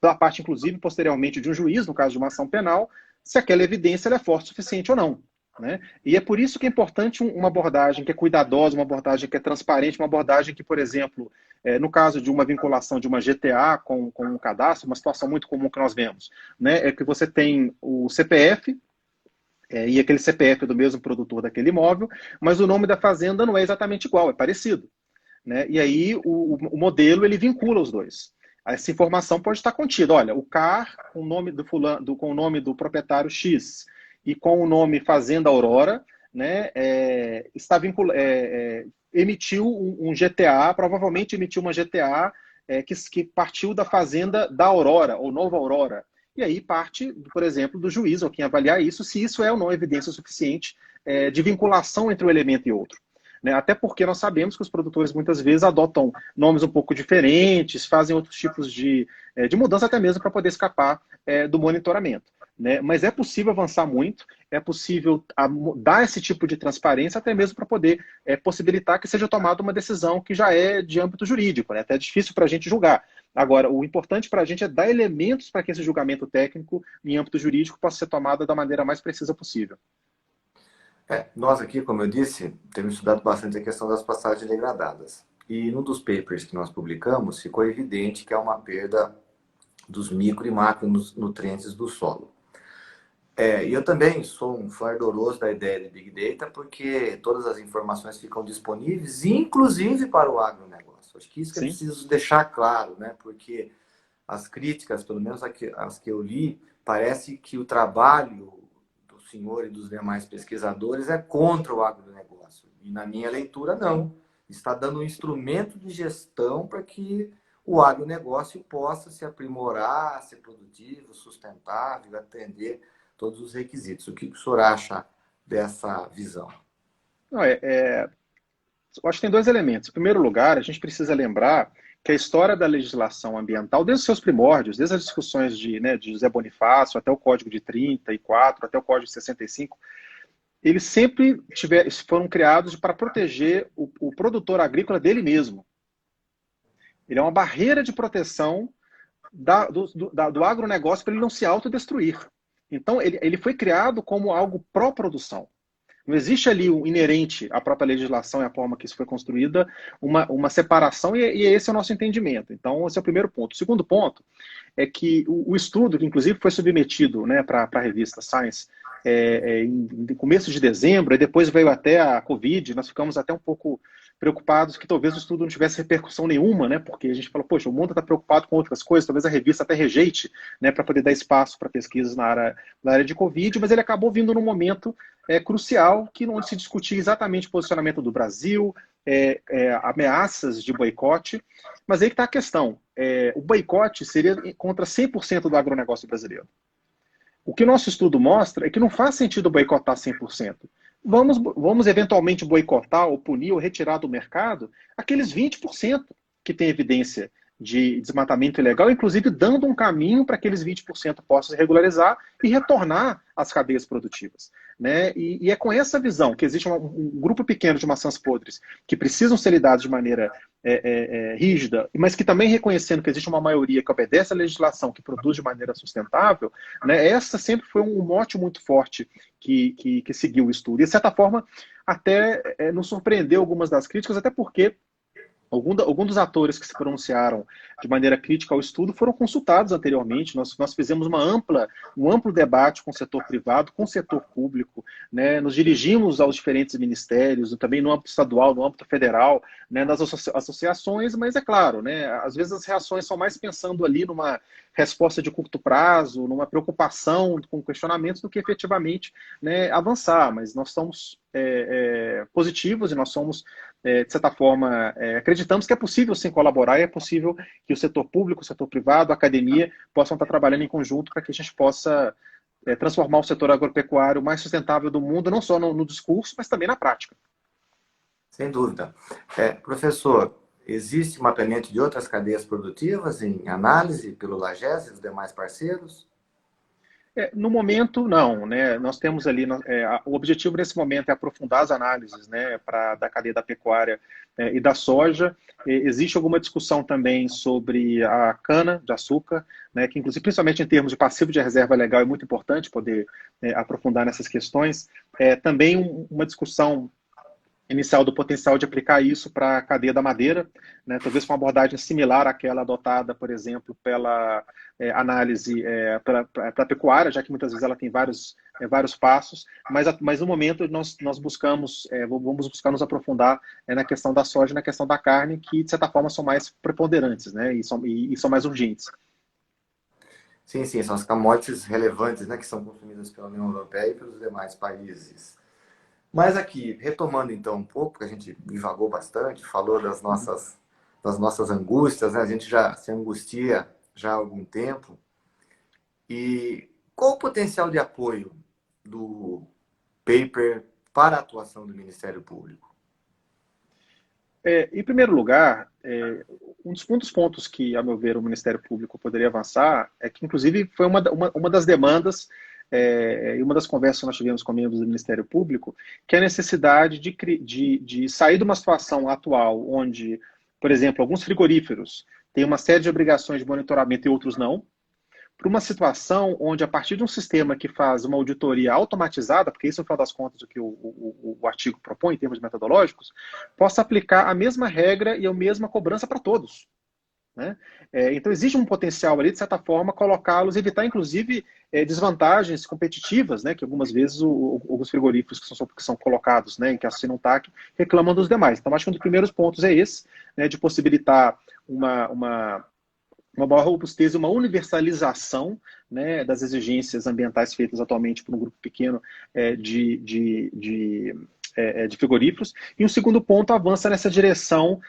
da parte, inclusive, posteriormente de um juiz, no caso de uma ação penal, se aquela evidência é forte o suficiente ou não. Né? E é por isso que é importante uma abordagem que é cuidadosa, uma abordagem que é transparente, uma abordagem que, por exemplo, no caso de uma vinculação de uma GTA com um cadastro, uma situação muito comum que nós vemos, né, é que você tem o CPF, e aquele CPF é do mesmo produtor daquele imóvel, mas o nome da fazenda não é exatamente igual, é parecido. Né? E aí o modelo ele vincula os dois. Essa informação pode estar contida. Olha, o CAR com o nome com o nome do proprietário X e com o nome Fazenda Aurora, né, está emitiu um GTA, provavelmente emitiu uma GTA que partiu da fazenda da Aurora, ou Nova Aurora. E aí parte, por exemplo, do juiz, ou quem avaliar isso, se isso é ou não evidência suficiente de vinculação entre um elemento e outro. Né? Até porque nós sabemos que os produtores muitas vezes adotam nomes um pouco diferentes, fazem outros tipos de mudança até mesmo para poder escapar do monitoramento. Né? Mas é possível avançar muito, é possível dar esse tipo de transparência até mesmo para poder possibilitar que seja tomada uma decisão que já é de âmbito jurídico, né? Até é difícil para a gente julgar. Agora, o importante para a gente é dar elementos para que esse julgamento técnico em âmbito jurídico possa ser tomado da maneira mais precisa possível. Nós aqui, como eu disse, temos estudado bastante a questão das passagens degradadas. E num dos papers que nós publicamos, ficou evidente que há uma perda dos micro e macronutrientes do solo. E eu também sou um fã ardoroso da ideia de Big Data, porque todas as informações ficam disponíveis, inclusive para o agronegócio. Acho que isso que é preciso deixar claro, né? Porque as críticas, pelo menos as que eu li, parece que o trabalho do senhor e dos demais pesquisadores é contra o agronegócio. E na minha leitura, não. Está dando um instrumento de gestão para que o agronegócio possa se aprimorar, ser produtivo, sustentável, atender todos os requisitos. O que o senhor acha dessa visão? Não, eu acho que tem dois elementos. Em primeiro lugar, a gente precisa lembrar que a história da legislação ambiental, desde os seus primórdios, desde as discussões de José Bonifácio, até o Código de 34, até o Código de 65, eles sempre foram criados para proteger o produtor agrícola dele mesmo. Ele é uma barreira de proteção do agronegócio para ele não se autodestruir. Então, ele foi criado como algo pró-produção. Não existe ali um inerente à própria legislação e à forma que isso foi construída, uma separação, e esse é o nosso entendimento. Então, esse é o primeiro ponto. O segundo ponto é que o estudo, que inclusive foi submetido, né, para a revista Science em começo de dezembro, e depois veio até a Covid, nós ficamos até um pouco preocupados que talvez o estudo não tivesse repercussão nenhuma, né, porque a gente falou, poxa, o mundo está preocupado com outras coisas, talvez a revista até rejeite, né, para poder dar espaço para pesquisas na área de Covid, mas ele acabou vindo num momento crucial, que onde se discutia exatamente o posicionamento do Brasil, ameaças de boicote, mas aí que está a questão. O boicote seria contra 100% do agronegócio brasileiro. O que o nosso estudo mostra é que não faz sentido boicotar 100%. Vamos eventualmente boicotar ou punir ou retirar do mercado aqueles 20% que tem evidência de desmatamento ilegal, inclusive dando um caminho para aqueles 20% possam se regularizar e retornar às cadeias produtivas. Né? E é com essa visão que existe um grupo pequeno de maçãs podres que precisam ser lidados de maneira rígida, mas que também reconhecendo que existe uma maioria que obedece à legislação, que produz de maneira sustentável, né? Essa sempre foi um mote muito forte que seguiu o estudo. E, de certa forma, até nos surpreendeu algumas das críticas, até porque alguns dos atores que se pronunciaram de maneira crítica ao estudo foram consultados anteriormente. Nós fizemos um amplo debate com o setor privado, com o setor público, né? Nos dirigimos aos diferentes ministérios, também no âmbito estadual, no âmbito federal, né? Nas associações, mas é claro, né? Às vezes as reações são mais pensando ali numa resposta de curto prazo, numa preocupação com questionamentos, do que efetivamente, né, avançar. Mas nós somos positivos e nós somos, de certa forma, acreditamos que é possível sim colaborar e é possível que o setor público, o setor privado, a academia possam estar trabalhando em conjunto para que a gente possa transformar o setor agropecuário mais sustentável do mundo, não só no discurso, mas também na prática. Sem dúvida. Professor, existe mapeamento de outras cadeias produtivas em análise pelo LAGES e os demais parceiros? No momento, não. Né? Nós temos ali, o objetivo nesse momento é aprofundar as análises, né, da cadeia da pecuária e da soja. Existe alguma discussão também sobre a cana de açúcar, né, que inclusive, principalmente em termos de passivo de reserva legal, é muito importante poder aprofundar nessas questões. Também uma discussão inicial do potencial de aplicar isso para a cadeia da madeira, né? Talvez com uma abordagem similar àquela adotada, por exemplo, pela análise para a pecuária, já que muitas vezes ela tem vários passos, mas no momento nós buscamos, vamos buscar nos aprofundar na questão da soja e na questão da carne, que de certa forma são mais preponderantes, né? E são mais urgentes. Sim, são as commodities relevantes, né, que são consumidas pela União Europeia e pelos demais países. Mas aqui, retomando então um pouco, porque a gente divagou bastante, falou das nossas angústias, né? A gente já se angustia já há algum tempo. E qual o potencial de apoio do paper para a atuação do Ministério Público? Em primeiro lugar, um dos pontos que, a meu ver, o Ministério Público poderia avançar é que, inclusive, foi uma das demandas e uma das conversas que nós tivemos com membros do Ministério Público, que é a necessidade de sair de uma situação atual onde, por exemplo, alguns frigoríferos têm uma série de obrigações de monitoramento e outros não, para uma situação onde, a partir de um sistema que faz uma auditoria automatizada, porque isso, no final das contas, o que o artigo propõe em termos metodológicos, possa aplicar a mesma regra e a mesma cobrança para todos. Né? Então, existe um potencial ali, de certa forma, colocá-los, evitar, inclusive, desvantagens competitivas, né? Que algumas vezes alguns frigoríficos que são colocados, né, em que assinam TAC, reclamam dos demais. Então, acho que um dos primeiros pontos é esse, né, de possibilitar uma maior robustez e uma universalização, né, das exigências ambientais feitas atualmente por um grupo pequeno de frigoríferos. E o segundo ponto avança nessa direção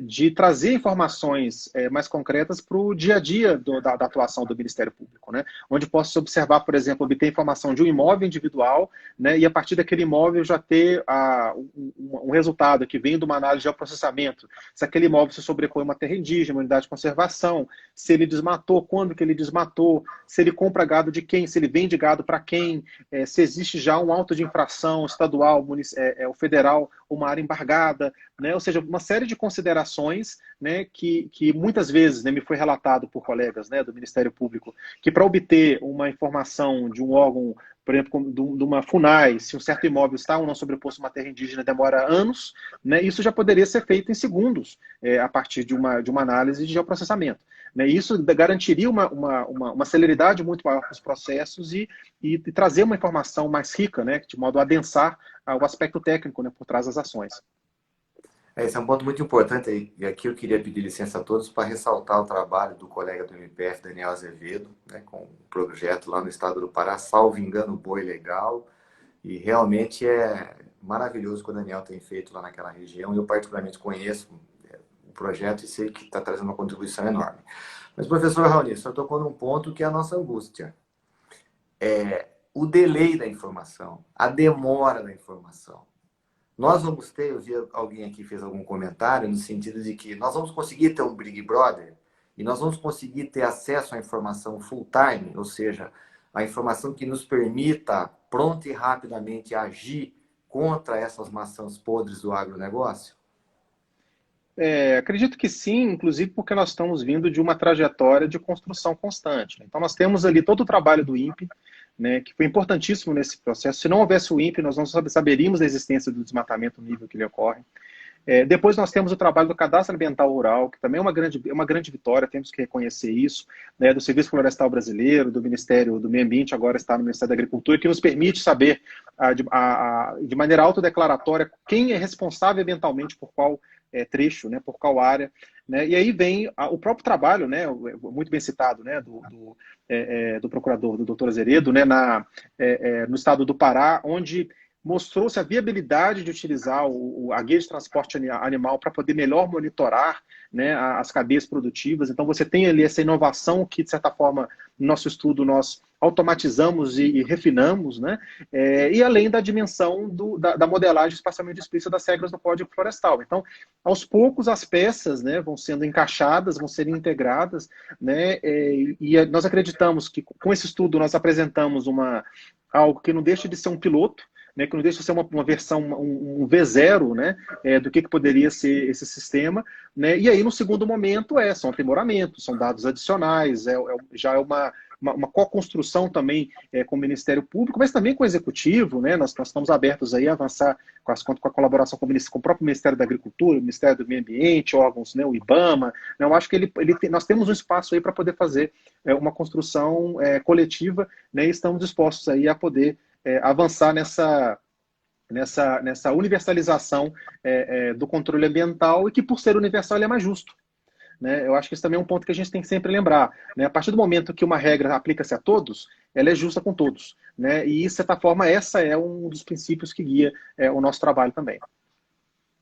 de trazer informações mais concretas para o dia a dia da atuação do Ministério Público, né? Onde posso observar, por exemplo, obter informação de um imóvel individual, né? E a partir daquele imóvel já ter um resultado que vem de uma análise de geoprocessamento, se aquele imóvel se sobrepõe a uma terra indígena, uma unidade de conservação, se ele desmatou, quando que ele desmatou, se ele compra gado de quem, se ele vende gado para quem, se existe já um auto de infração estadual, ou federal, uma área embargada, né? Ou seja, uma série de considerações, né, que muitas vezes, né, me foi relatado por colegas, né, do Ministério Público, que para obter uma informação de um órgão, por exemplo, de uma FUNAI, se um certo imóvel está ou não sobreposto a uma terra indígena, demora anos, né? Isso já poderia ser feito em segundos, a partir de uma análise de geoprocessamento. Né? Isso garantiria uma celeridade muito maior para os processos e trazer uma informação mais rica, né, de modo a adensar o aspecto técnico, né, por trás das ações. Esse é um ponto muito importante e aqui eu queria pedir licença a todos para ressaltar o trabalho do colega do MPF, Daniel Azevedo, né, com um projeto lá no estado do Pará, Salvo Engano Boi Legal, e realmente é maravilhoso o que o Daniel tem feito lá naquela região. Eu particularmente conheço o projeto e sei que está trazendo uma contribuição enorme. Mas, professor Raoni, o senhor tocou num ponto que é a nossa angústia. O delay da informação, a demora da informação. Nós vamos ter, eu vi alguém aqui fez algum comentário no sentido de que nós vamos conseguir ter um Big Brother e nós vamos conseguir ter acesso à informação full time, ou seja, a informação que nos permita pronto e rapidamente agir contra essas maçãs podres do agronegócio? Acredito que sim, inclusive porque nós estamos vindo de uma trajetória de construção constante. Né? Então, nós temos ali todo o trabalho do INPE, né, que foi importantíssimo nesse processo. Se não houvesse o INPE, nós não saberíamos da existência do desmatamento no nível que ele ocorre. Depois nós temos o trabalho do Cadastro Ambiental Rural, que também é uma grande vitória, temos que reconhecer isso, né, do Serviço Florestal Brasileiro, do Ministério do Meio Ambiente, agora está no Ministério da Agricultura, que nos permite saber de maneira autodeclaratória quem é responsável ambientalmente por qual trecho, né, por qual área. Né, e aí vem o próprio trabalho, né, muito bem citado, né, do procurador, do doutor Azeredo, né, no estado do Pará, onde mostrou-se a viabilidade de utilizar a guia de transporte animal para poder melhor monitorar, né, as cadeias produtivas. Então, você tem ali essa inovação que, de certa forma, no nosso estudo, nós automatizamos e refinamos, né, e além da dimensão da modelagem espacialmente explícita das regras do Código Florestal. Então, aos poucos, as peças, né, vão sendo encaixadas, vão sendo integradas, né, e nós acreditamos que, com esse estudo, nós apresentamos algo que não deixa de ser um piloto, né, que não deixa de ser uma versão, um V0, né, do que poderia ser esse sistema. Né, e aí, no segundo momento, são aprimoramentos, são dados adicionais, já é uma co-construção também com o Ministério Público, mas também com o Executivo. Né, nós estamos abertos aí a avançar com a colaboração com o próprio Ministério da Agricultura, o Ministério do Meio Ambiente, órgãos, né, o IBAMA. Né, eu acho que nós temos um espaço aí para poder fazer uma construção coletiva, né, e estamos dispostos aí a poder avançar nessa universalização do controle ambiental e que, por ser universal, ele é mais justo. Né? Eu acho que isso também é um ponto que a gente tem que sempre lembrar. Né? A partir do momento que uma regra aplica-se a todos, ela é justa com todos. Né? E, de certa forma, essa é um dos princípios que guia o nosso trabalho também.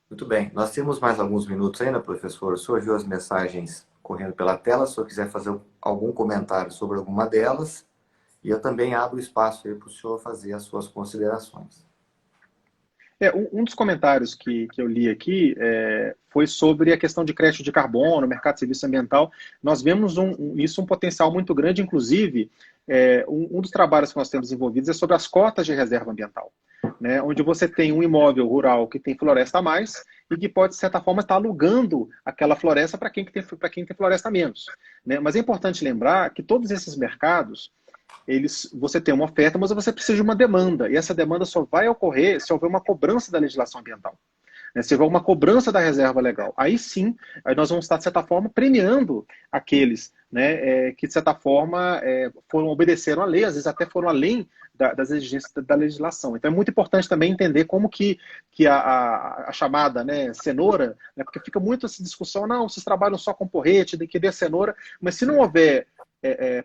Muito bem. Nós temos mais alguns minutos ainda, professor. O senhor viu as mensagens correndo pela tela. Se o senhor quiser fazer algum comentário sobre alguma delas, e eu também abro espaço aí para o senhor fazer as suas considerações. Um dos comentários que eu li aqui foi sobre a questão de crédito de carbono, mercado de serviço ambiental. Nós vemos um potencial muito grande, inclusive, um dos trabalhos que nós temos envolvidos é sobre as cotas de reserva ambiental, né, onde você tem um imóvel rural que tem floresta a mais e que pode, de certa forma, estar alugando aquela floresta para quem tem floresta a menos. Né? Mas é importante lembrar que todos esses mercados, você tem uma oferta, mas você precisa de uma demanda. E essa demanda só vai ocorrer se houver uma cobrança da legislação ambiental. Se houver uma cobrança da reserva legal. Aí sim, nós vamos estar, de certa forma, premiando aqueles, né, que, de certa forma, obedeceram à lei, às vezes até foram além das exigências da legislação. Então é muito importante também entender como que a chamada, né, cenoura, né, porque fica muito essa discussão, não, vocês trabalham só com porrete, tem que ter cenoura, mas se não houver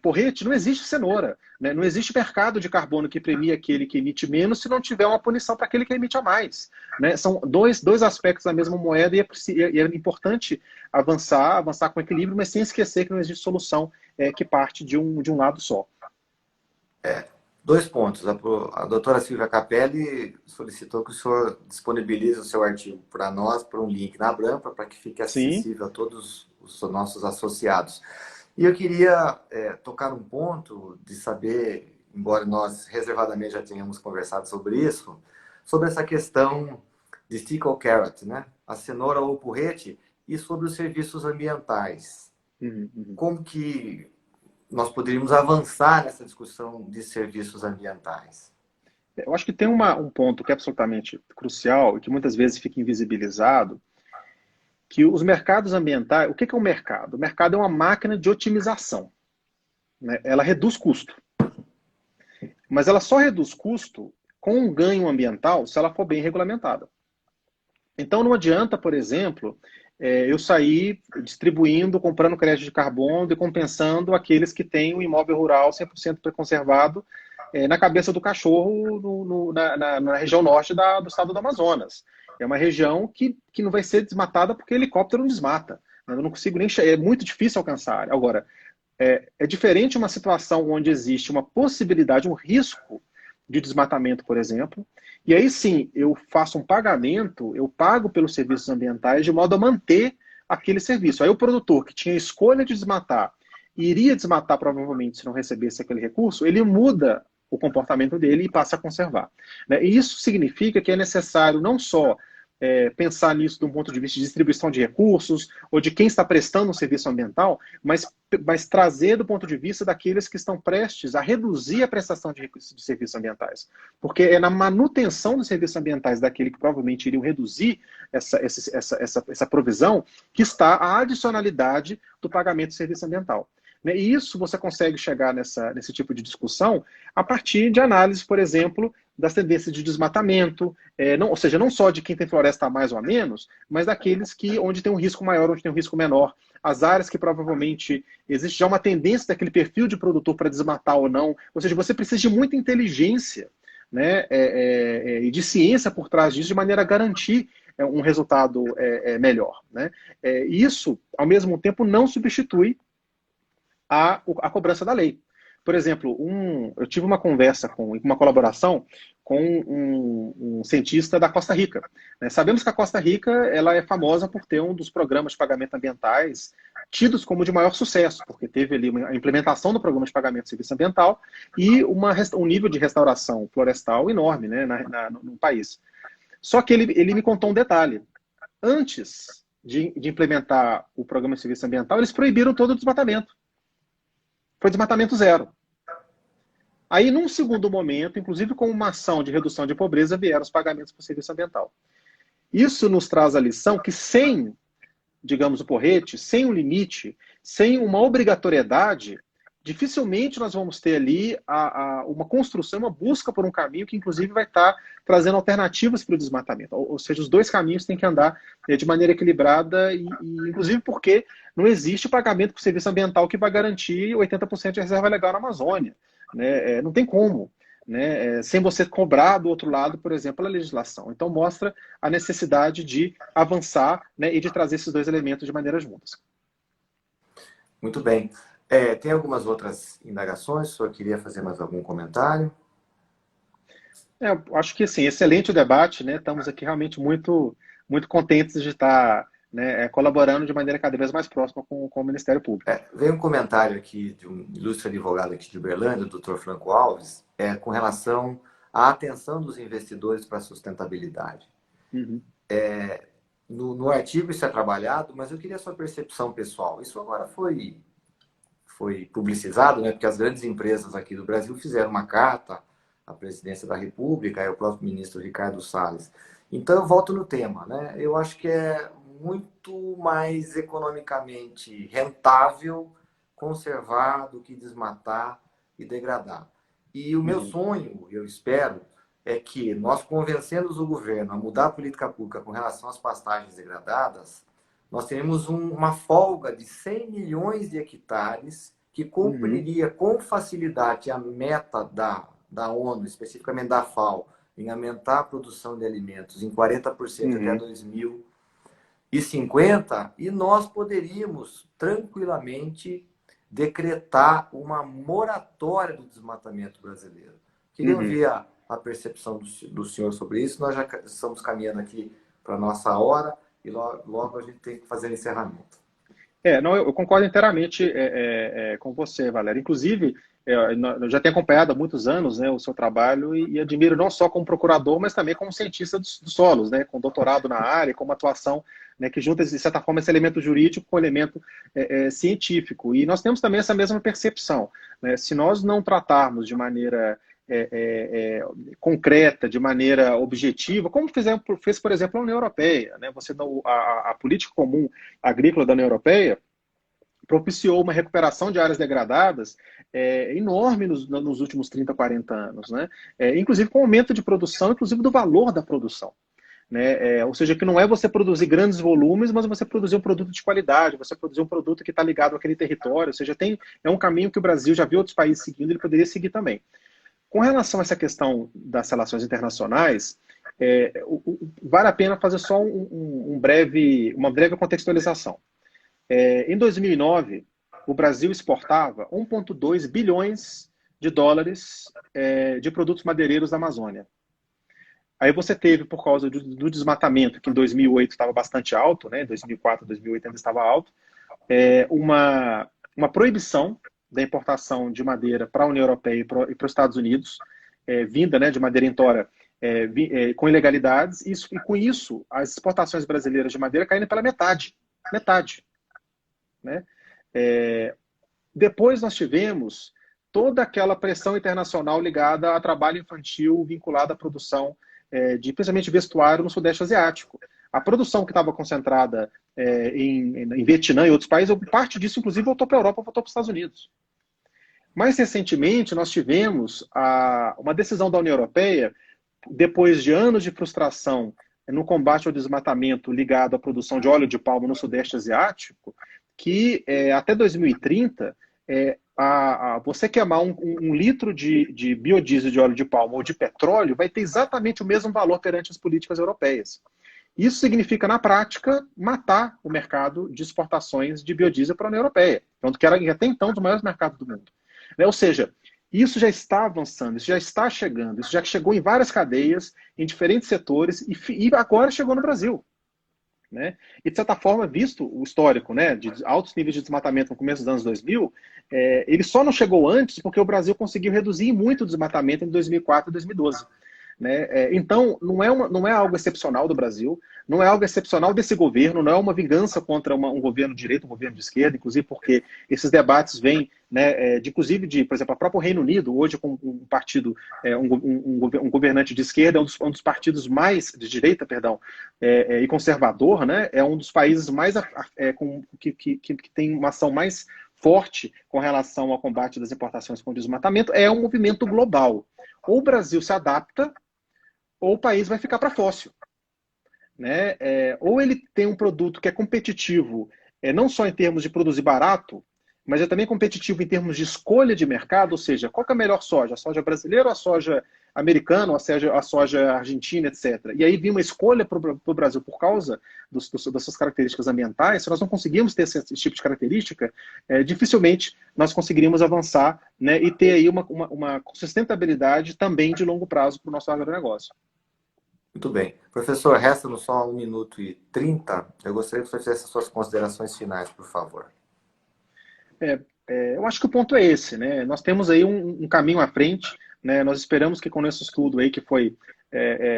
porrete, não existe cenoura. Né? Não existe mercado de carbono que premie aquele que emite menos se não tiver uma punição para aquele que emite a mais. Né? São dois aspectos da mesma moeda e é importante avançar com equilíbrio, mas sem esquecer que não existe solução que parte de um lado só. Dois pontos. A doutora Silvia Capelli solicitou que o senhor disponibilize o seu artigo para nós, por um link na Abrampa, para que fique Sim. acessível a todos os nossos associados. E eu queria tocar num ponto de saber, embora nós reservadamente já tenhamos conversado sobre isso, sobre essa questão de stick ou carrot, né? A cenoura ou o porrete, e sobre os serviços ambientais. Uhum. Como que nós poderíamos avançar nessa discussão de serviços ambientais? Eu acho que tem um ponto que é absolutamente crucial e que muitas vezes fica invisibilizado, que os mercados ambientais, o que é um mercado? O mercado é uma máquina de otimização. Né? Ela reduz custo. Mas ela só reduz custo com um ganho ambiental se ela for bem regulamentada. Então não adianta, por exemplo, eu sair distribuindo, comprando crédito de carbono e compensando aqueles que têm um imóvel rural 100% preconservado na cabeça do cachorro na região norte do estado do Amazonas. É uma região que não vai ser desmatada porque helicóptero não desmata. Eu não consigo nem... É muito difícil alcançar. Agora, é diferente uma situação onde existe uma possibilidade, um risco de desmatamento, por exemplo, e aí sim eu faço um pagamento, eu pago pelos serviços ambientais de modo a manter aquele serviço. Aí o produtor que tinha a escolha de desmatar e iria desmatar provavelmente se não recebesse aquele recurso, ele muda o comportamento dele e passa a conservar. Né? E isso significa que é necessário não só pensar nisso de um ponto de vista de distribuição de recursos ou de quem está prestando um serviço ambiental, mas trazer do ponto de vista daqueles que estão prestes a reduzir a prestação de serviços ambientais. Porque é na manutenção dos serviços ambientais daquele que provavelmente iriam reduzir essa provisão que está a adicionalidade do pagamento de serviço ambiental. E isso você consegue chegar nesse tipo de discussão a partir de análise, por exemplo, das tendências de desmatamento, ou seja, não só de quem tem floresta a mais ou a menos, mas daqueles onde tem um risco maior, onde tem um risco menor. As áreas que provavelmente existe já uma tendência daquele perfil de produtor para desmatar ou não. Ou seja, você precisa de muita inteligência, né, e de ciência por trás disso, de maneira a garantir um resultado melhor. Né? Isso, ao mesmo tempo, não substitui a cobrança da lei. Por exemplo, eu tive uma conversa uma colaboração com um cientista da Costa Rica. Né? Sabemos que a Costa Rica ela é famosa por ter um dos programas de pagamento ambientais tidos como de maior sucesso, porque teve ali a implementação do programa de pagamento de serviço ambiental e um nível de restauração florestal enorme, né, no país. Só que ele me contou um detalhe. Antes de implementar o programa de serviço ambiental, eles proibiram todo o desmatamento. Foi desmatamento zero. Aí, num segundo momento, inclusive com uma ação de redução de pobreza, vieram os pagamentos por serviço ambiental. Isso nos traz a lição que sem, digamos, o porrete, sem um limite, sem uma obrigatoriedade, dificilmente nós vamos ter ali uma construção, uma busca por um caminho que, inclusive, vai estar trazendo alternativas para o desmatamento. Ou seja, os dois caminhos têm que andar de maneira equilibrada e inclusive, porque não existe pagamento por serviço ambiental que vai garantir 80% de reserva legal na Amazônia. Né? Não tem como. Né? Sem você cobrar do outro lado, por exemplo, a legislação. Então, mostra a necessidade de avançar, né, e de trazer esses dois elementos de maneira juntas. Muito bem. Tem algumas outras indagações? O senhor queria fazer mais algum comentário? Acho que, assim, excelente o debate, né? Estamos aqui realmente muito, muito contentes de estar, né, colaborando de maneira cada vez mais próxima com o Ministério Público. Veio um comentário aqui de um ilustre advogado aqui de Uberlândia, o Dr. Franco Alves, com relação à atenção dos investidores para a sustentabilidade. Uhum. No artigo isso é trabalhado, mas eu queria a sua percepção pessoal. Isso agora foi publicizado, né? Porque as grandes empresas aqui do Brasil fizeram uma carta à presidência da República e ao próprio ministro Ricardo Salles. Então eu volto no tema, né? Eu acho que é muito mais economicamente rentável conservar do que desmatar e degradar. E o meu sonho, eu espero, é que nós convencemos o governo a mudar a política pública com relação às pastagens degradadas, nós teremos uma folga de 100 milhões de hectares que Uhum, cumpriria com facilidade a meta da ONU, especificamente da FAO, em aumentar a produção de alimentos em 40% até uhum, 2050, e nós poderíamos tranquilamente decretar uma moratória do desmatamento brasileiro. Queria uhum. ouvir a percepção do senhor sobre isso. Nós já estamos caminhando aqui para a nossa hora e logo a gente tem que fazer o encerramento. Não, eu concordo inteiramente com você, Valéria. Inclusive, eu já tenho acompanhado há muitos anos, né, o seu trabalho e admiro não só como procurador, mas também como cientista dos solos, né, com doutorado na área, com uma atuação, né, que junta, de certa forma, esse elemento jurídico com o elemento científico. E nós temos também essa mesma percepção, né? Se nós não tratarmos de maneira concreta, de maneira objetiva, como fez, por exemplo, a União Europeia, né? A política comum agrícola da União Europeia propiciou uma recuperação de áreas degradadas enorme nos últimos 30, 40 anos, né? Inclusive com aumento de produção, inclusive do valor da produção. Né? Ou seja, que não é você produzir grandes volumes, mas você produzir um produto de qualidade, você produzir um produto que está ligado àquele território. Ou seja, é um caminho que o Brasil já viu outros países seguindo, ele poderia seguir também. Com relação a essa questão das relações internacionais, vale a pena fazer só uma breve contextualização. Em 2009, o Brasil exportava 1,2 bilhões de dólares de produtos madeireiros da Amazônia. Aí você teve, por causa do desmatamento, que em 2008 estava bastante alto, né? 2004, 2008 ainda estava alto, uma proibição da importação de madeira para a União Europeia e para os Estados Unidos, vinda, né, de madeira em tora, com ilegalidades, e com isso as exportações brasileiras de madeira caíram pela metade. Metade. Né? Depois nós tivemos toda aquela pressão internacional ligada a trabalho infantil vinculado à produção de, principalmente, vestuário no Sudeste Asiático. A produção que estava concentrada em Vietnã e outros países, parte disso, inclusive, voltou para a Europa, voltou para os Estados Unidos. Mais recentemente, nós tivemos uma decisão da União Europeia, depois de anos de frustração no combate ao desmatamento ligado à produção de óleo de palma no Sudeste Asiático, que até 2030, você queimar um litro de biodiesel de óleo de palma ou de petróleo vai ter exatamente o mesmo valor perante as políticas europeias. Isso significa, na prática, matar o mercado de exportações de biodiesel para a União Europeia, que era até então um dos maiores mercados do mundo. Ou seja, isso já está avançando, isso já está chegando, isso já chegou em várias cadeias, em diferentes setores, e agora chegou no Brasil. Né? E, de certa forma, visto o histórico, né, de altos níveis de desmatamento no começo dos anos 2000, ele só não chegou antes porque o Brasil conseguiu reduzir muito o desmatamento em 2004 e 2012. Né? Então, não é algo excepcional do Brasil, não é algo excepcional desse governo, não é uma vingança contra um governo de direita, um governo de esquerda, inclusive porque esses debates vêm, né, inclusive, por exemplo, o próprio Reino Unido, hoje com um partido, um governante de esquerda, um dos partidos mais, de direita, perdão, e conservador, né, é um dos países mais que tem uma ação mais forte com relação ao combate das importações com desmatamento, é um movimento global. Ou o Brasil se adapta, ou o país vai ficar para fóssil. Né? Ou ele tem um produto que é competitivo, não só em termos de produzir barato, mas é também competitivo em termos de escolha de mercado, ou seja, qual que é a melhor soja? A soja brasileira ou a soja americana, ou a soja argentina, etc. E aí vinha uma escolha para o Brasil por causa das suas características ambientais. Se nós não conseguimos ter esse tipo de característica, dificilmente nós conseguiríamos avançar, né, e ter aí uma sustentabilidade também de longo prazo para o nosso agronegócio. Muito bem. Professor, resta-nos só 1 minuto e 30. Eu gostaria que você fizesse as suas considerações finais, por favor. Eu acho que o ponto é esse, né? Nós temos aí um caminho à frente, né? Nós esperamos que com esse estudo aí, que foi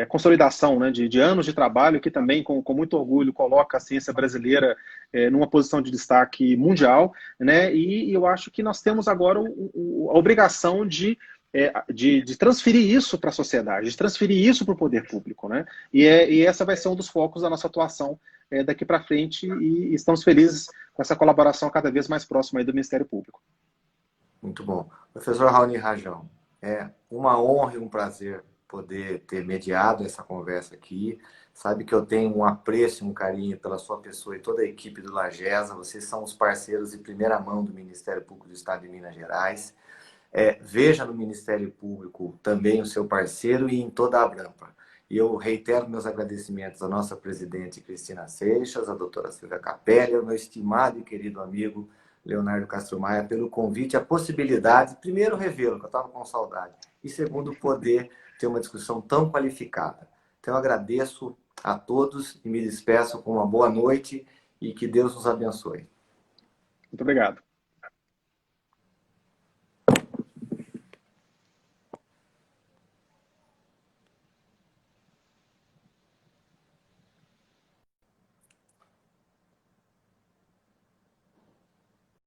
consolidação, né, de anos de trabalho, que também, com muito orgulho, coloca a ciência brasileira numa posição de destaque mundial, né? E eu acho que nós temos agora a obrigação de transferir isso para a sociedade, de transferir isso para o poder público, né? E essa vai ser um dos focos da nossa atuação daqui para frente, e estamos felizes com essa colaboração cada vez mais próxima aí do Ministério Público. Muito bom. Professor Raoni Rajão, é uma honra e um prazer poder ter mediado essa conversa aqui. Sabe que eu tenho um apreço e um carinho pela sua pessoa e toda a equipe do Lagesa. Vocês são os parceiros de primeira mão do Ministério Público do Estado de Minas Gerais. Veja no Ministério Público também o seu parceiro e em toda a Abrampa. E eu reitero meus agradecimentos à nossa presidente Cristina Seixas, à doutora Silvia Capelli, ao meu estimado e querido amigo Leonardo Castro Maia pelo convite, a possibilidade, primeiro, revê-lo, que eu estava com saudade, e segundo, poder ter uma discussão tão qualificada. Então, eu agradeço a todos e me despeço com uma boa noite e que Deus nos abençoe. Muito obrigado.